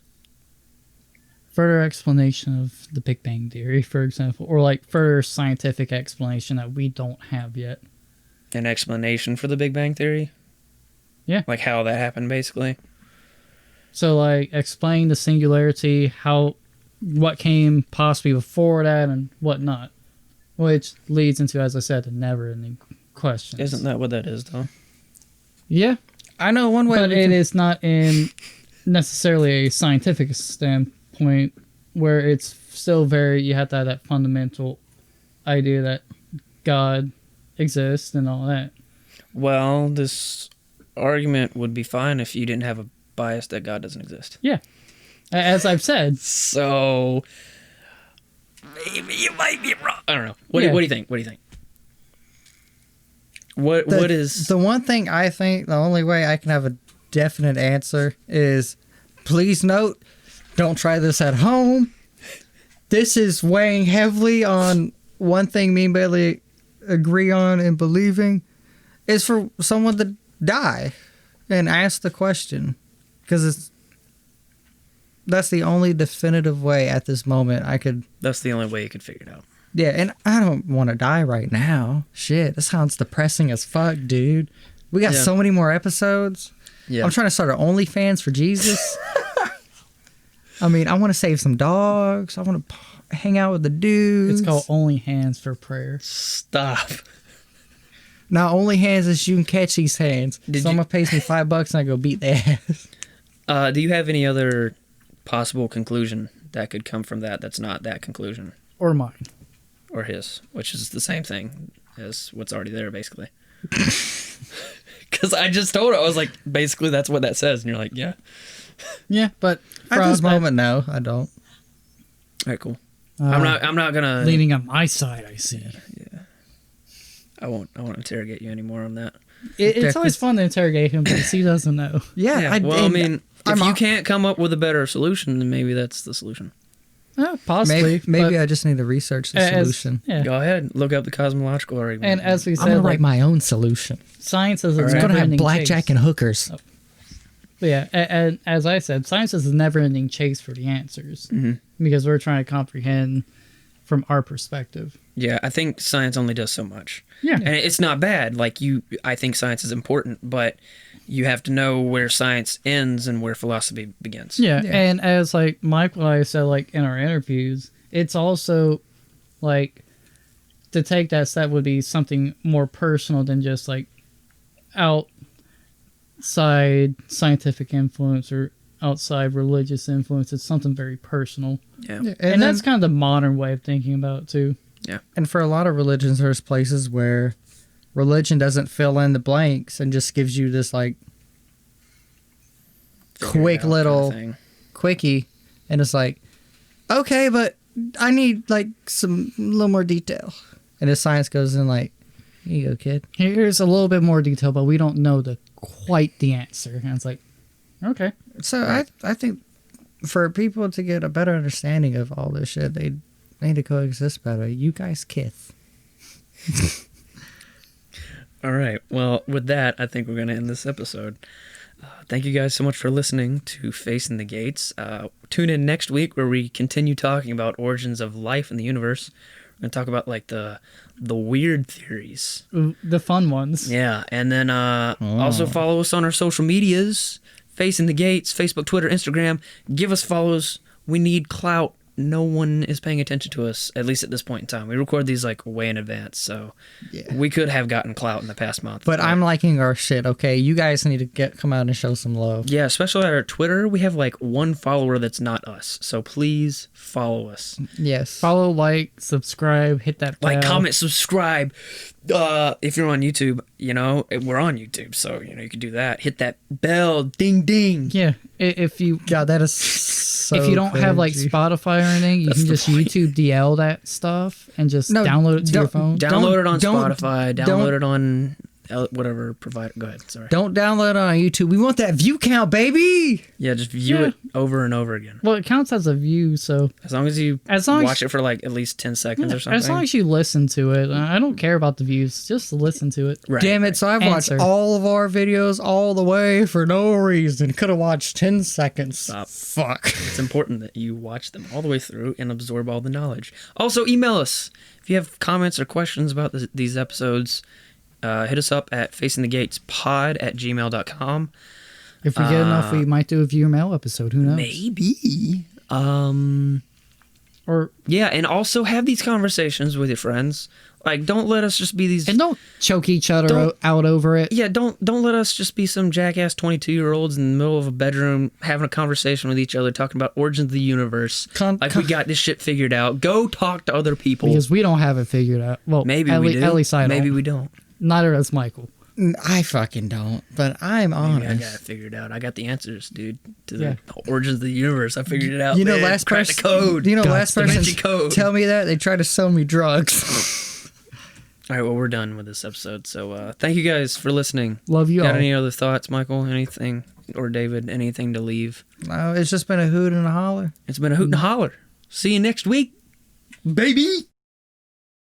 Further explanation of the Big Bang Theory, for example, or like further scientific explanation that we don't have yet. An explanation for the Big Bang Theory? Yeah. Like how that happened, basically? So, like, explain the singularity, what came possibly before that and what not, which leads into, as I said, the never-ending questions. Isn't that what that is, though? Yeah, I know one way. but it is not in necessarily a scientific standpoint, where it's still you have to have that fundamental idea that God exists and all that. Well, this argument would be fine if you didn't have a bias that God doesn't exist. Yeah, as I've said. So maybe you might be wrong. I don't know. What Yeah. do you think? What do you think? What is the one thing I think the only way I can have a definite answer is, please note, don't try this at home. This is weighing heavily on one thing me and Bailey agree on and believing is for someone to die and ask the question, because that's the only definitive way at this moment I could. That's the only way you could figure it out. Yeah, and I don't want to die right now. Shit, that sounds depressing as fuck, dude. We got Yeah. so many more episodes. Yeah. I'm trying to start an OnlyFans for Jesus. I mean, I want to save some dogs. I want to hang out with the dudes. It's called Only Hands for Prayer. Stop. Now, only hands is you can catch these hands. Did Someone you- pays me $5 and I go beat their ass. Do you have any other possible conclusion that could come from that's not that conclusion? Or mine. Or his, which is the same thing as what's already there, basically. Because I just told her, I was like, basically that's what that says. And you're like, yeah. Yeah, but At this from- moment, no, I don't. All right, cool. I'm not going to... leaning on my side, I see. I won't interrogate you anymore on that. It's always fun to interrogate him because he doesn't know. Yeah, I mean, if I'm you can't come up with a better solution, then maybe that's the solution. Possibly. maybe but I just need to research the solution. Yeah. Go ahead, look up the cosmological argument. And as we I'm said, gonna like, write my own solution. science is a It's gonna have never-ending blackjack chase. and hookers. But yeah, and as I said, science is a never-ending chase for the answers because we're trying to comprehend from our perspective. Yeah, I think science only does so much. Yeah. And it's not bad. I think science is important, but you have to know where science ends and where philosophy begins. Yeah, Yeah. and as like Michael and I said, like in our interviews, it's also like to take that step would be something more personal than just like outside scientific influence or outside religious influence. It's something very personal, Yeah. and that's kind of the modern way of thinking about it too. And for a lot of religions, there's places where religion doesn't fill in the blanks and just gives you this like Figure it quick out little kind of thing. quickie, and it's like, okay, but I need like some little more detail. And the science goes in like, here you go, kid. Here's a little bit more detail, but we don't know quite the answer. And it's like, okay. So I think for people to get a better understanding of all this shit, they need to coexist better. You guys kiss. All right. Well, with that, I think we're going to end this episode. Thank you guys so much for listening to Facing the Gates. Tune in next week where we continue talking about origins of life in the universe. We're going to talk about like the weird theories. The fun ones. Yeah, and then also follow us on our social medias, Facing the Gates, Facebook, Twitter, Instagram. Give us follows. We need clout. No one is paying attention to us, at least at this point in time. We record these like way in advance, so we could have gotten clout in the past month. But I'm liking our shit, okay? You guys need to come out and show some love. Yeah, especially at our Twitter, we have like one follower that's not us. So please follow us. Yes. Follow, like, subscribe, hit that bell. Like, comment, subscribe. If you're on YouTube, we're on YouTube, so you can do that. Hit that bell, ding ding. Yeah, if you God, that is so if you don't have like cringy. Spotify or anything, you That's can the just point. YouTube DL that stuff and just No, download it to your don't- phone. Download it on don't- Spotify. Download it on whatever provider. Go ahead. Sorry. Don't download it on YouTube. We want that view count, baby. Yeah, just view Yeah. it over and over again. Well, it counts as a view, so As long as you as long watch as it for like at least 10 seconds or something. as long as you listen to it, I don't care about the views. Just listen to it. Right, Damn it! right. So I've watched Answer. all of our videos all the way for no reason. Could have watched 10 seconds. Stop. Fuck. It's important that you watch them all the way through and absorb all the knowledge. Also, email us if you have comments or questions about these episodes. Hit us up at facingthegatespod@gmail.com. If we get enough, we might do a viewer mail episode. Who knows? Maybe. Or Yeah, and also have these conversations with your friends. Like, don't let us just be these. and don't choke each other Don't- out over it. Yeah, don't let us just be some jackass 22-year-olds in the middle of a bedroom having a conversation with each other, talking about origins of the universe. We got this shit figured out. Go talk to other people. Because we don't have it figured out. Well, Maybe at we do. At least I don't. Maybe we don't. Neither does Michael. I fucking don't, but I'm Maybe I honest. got it figured out. I got the answers, dude, to Yeah. the origins of the universe. I figured it out. You know, man. last Cracked person. the code. You know, God, last Da person Vinci Code. tell me that they tried to sell me drugs. All right, well, we're done with this episode. So thank you guys for listening. Love you Got all. any other thoughts, Michael? Anything? Or David? Anything to leave? No, it's just been a hoot and a holler. It's been a hoot and a holler. See you next week, baby.